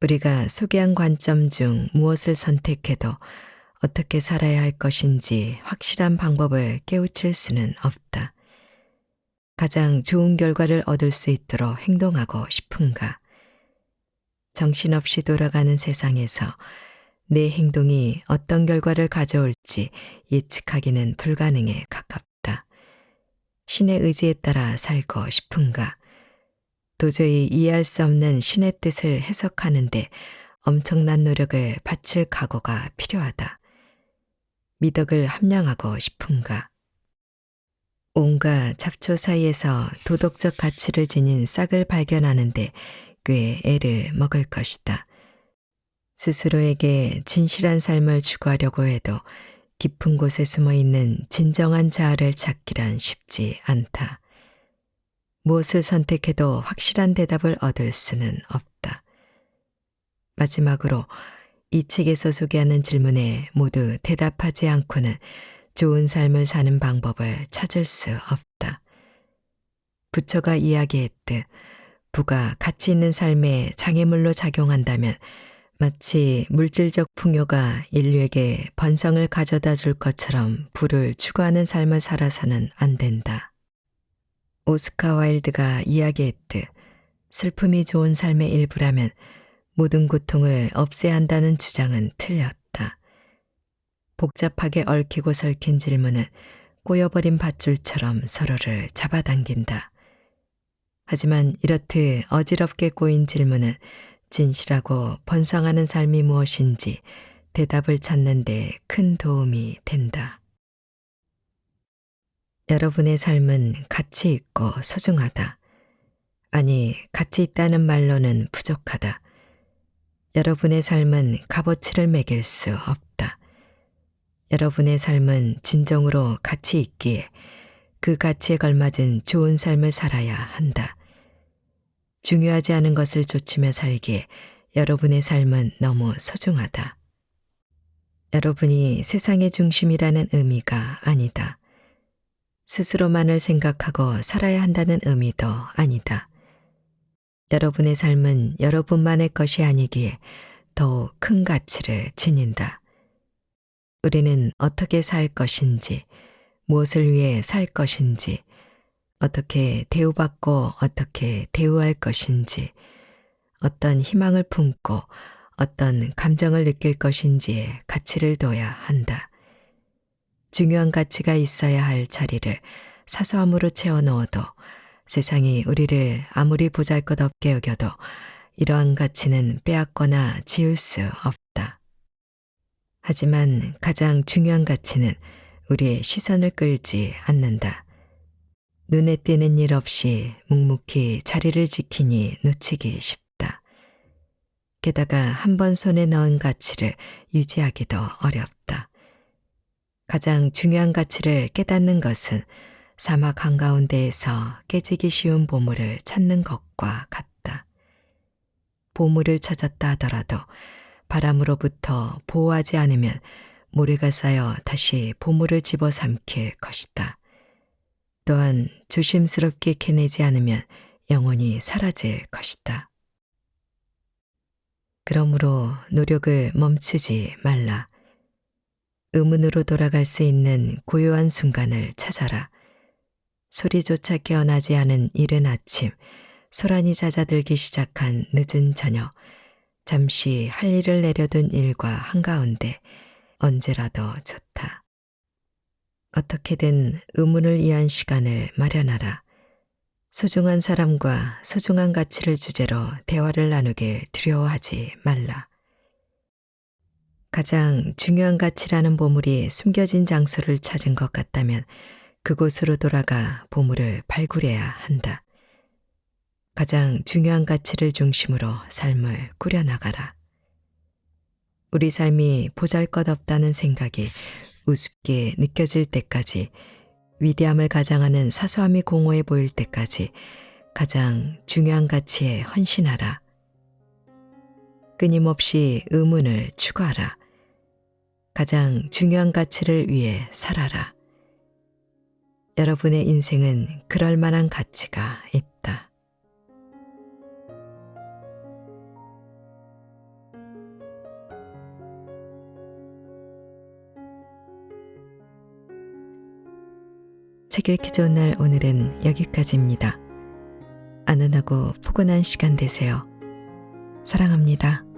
우리가 소개한 관점 중 무엇을 선택해도 어떻게 살아야 할 것인지 확실한 방법을 깨우칠 수는 없다. 가장 좋은 결과를 얻을 수 있도록 행동하고 싶은가? 정신없이 돌아가는 세상에서 내 행동이 어떤 결과를 가져올지 예측하기는 불가능에 가깝다. 신의 의지에 따라 살고 싶은가? 도저히 이해할 수 없는 신의 뜻을 해석하는데 엄청난 노력을 바칠 각오가 필요하다. 미덕을 함량하고 싶은가? 온갖 잡초 사이에서 도덕적 가치를 지닌 싹을 발견하는데 꽤 애를 먹을 것이다. 스스로에게 진실한 삶을 추구하려고 해도 깊은 곳에 숨어 있는 진정한 자아를 찾기란 쉽지 않다. 무엇을 선택해도 확실한 대답을 얻을 수는 없다. 마지막으로 이 책에서 소개하는 질문에 모두 대답하지 않고는 좋은 삶을 사는 방법을 찾을 수 없다. 부처가 이야기했듯 부가 가치 있는 삶에 장애물로 작용한다면 마치 물질적 풍요가 인류에게 번성을 가져다 줄 것처럼 부를 추구하는 삶을 살아서는 안 된다. 오스카 와일드가 이야기했듯 슬픔이 좋은 삶의 일부라면 모든 고통을 없애야 한다는 주장은 틀렸다. 복잡하게 얽히고 설킨 질문은 꼬여버린 밧줄처럼 서로를 잡아당긴다. 하지만 이렇듯 어지럽게 꼬인 질문은 진실하고 번성하는 삶이 무엇인지 대답을 찾는 데 큰 도움이 된다. 여러분의 삶은 가치 있고 소중하다. 아니, 가치 있다는 말로는 부족하다. 여러분의 삶은 값어치를 매길 수 없다. 여러분의 삶은 진정으로 가치 있기에 그 가치에 걸맞은 좋은 삶을 살아야 한다. 중요하지 않은 것을 좇으며 살기에 여러분의 삶은 너무 소중하다. 여러분이 세상의 중심이라는 의미가 아니다. 스스로만을 생각하고 살아야 한다는 의미도 아니다. 여러분의 삶은 여러분만의 것이 아니기에 더욱 큰 가치를 지닌다. 우리는 어떻게 살 것인지, 무엇을 위해 살 것인지, 어떻게 대우받고 어떻게 대우할 것인지, 어떤 희망을 품고 어떤 감정을 느낄 것인지에 가치를 둬야 한다. 중요한 가치가 있어야 할 자리를 사소함으로 채워넣어도 세상이 우리를 아무리 보잘것없게 여겨도 이러한 가치는 빼앗거나 지울 수 없다. 하지만 가장 중요한 가치는 우리의 시선을 끌지 않는다. 눈에 띄는 일 없이 묵묵히 자리를 지키니 놓치기 쉽다. 게다가 한 번 손에 넣은 가치를 유지하기도 어렵다. 가장 중요한 가치를 깨닫는 것은 사막 한가운데에서 깨지기 쉬운 보물을 찾는 것과 같다. 보물을 찾았다 하더라도 바람으로부터 보호하지 않으면 모래가 쌓여 다시 보물을 집어삼킬 것이다. 또한 조심스럽게 캐내지 않으면 영원히 사라질 것이다. 그러므로 노력을 멈추지 말라. 의문으로 돌아갈 수 있는 고요한 순간을 찾아라. 소리조차 깨어나지 않은 이른 아침, 소란이 잦아들기 시작한 늦은 저녁, 잠시 할 일을 내려둔 일과 한가운데 언제라도 좋다. 어떻게든 의문을 이해한 시간을 마련하라. 소중한 사람과 소중한 가치를 주제로 대화를 나누길 두려워하지 말라. 가장 중요한 가치라는 보물이 숨겨진 장소를 찾은 것 같다면 그곳으로 돌아가 보물을 발굴해야 한다. 가장 중요한 가치를 중심으로 삶을 꾸려나가라. 우리 삶이 보잘것없다는 생각이 우습게 느껴질 때까지, 위대함을 가장하는 사소함이 공허해 보일 때까지 가장 중요한 가치에 헌신하라. 끊임없이 의문을 추구하라. 가장 중요한 가치를 위해 살아라. 여러분의 인생은 그럴 만한 가치가 있다. 책 읽기 좋은 날 오늘은 여기까지입니다. 안온하고 포근한 시간 되세요. 사랑합니다.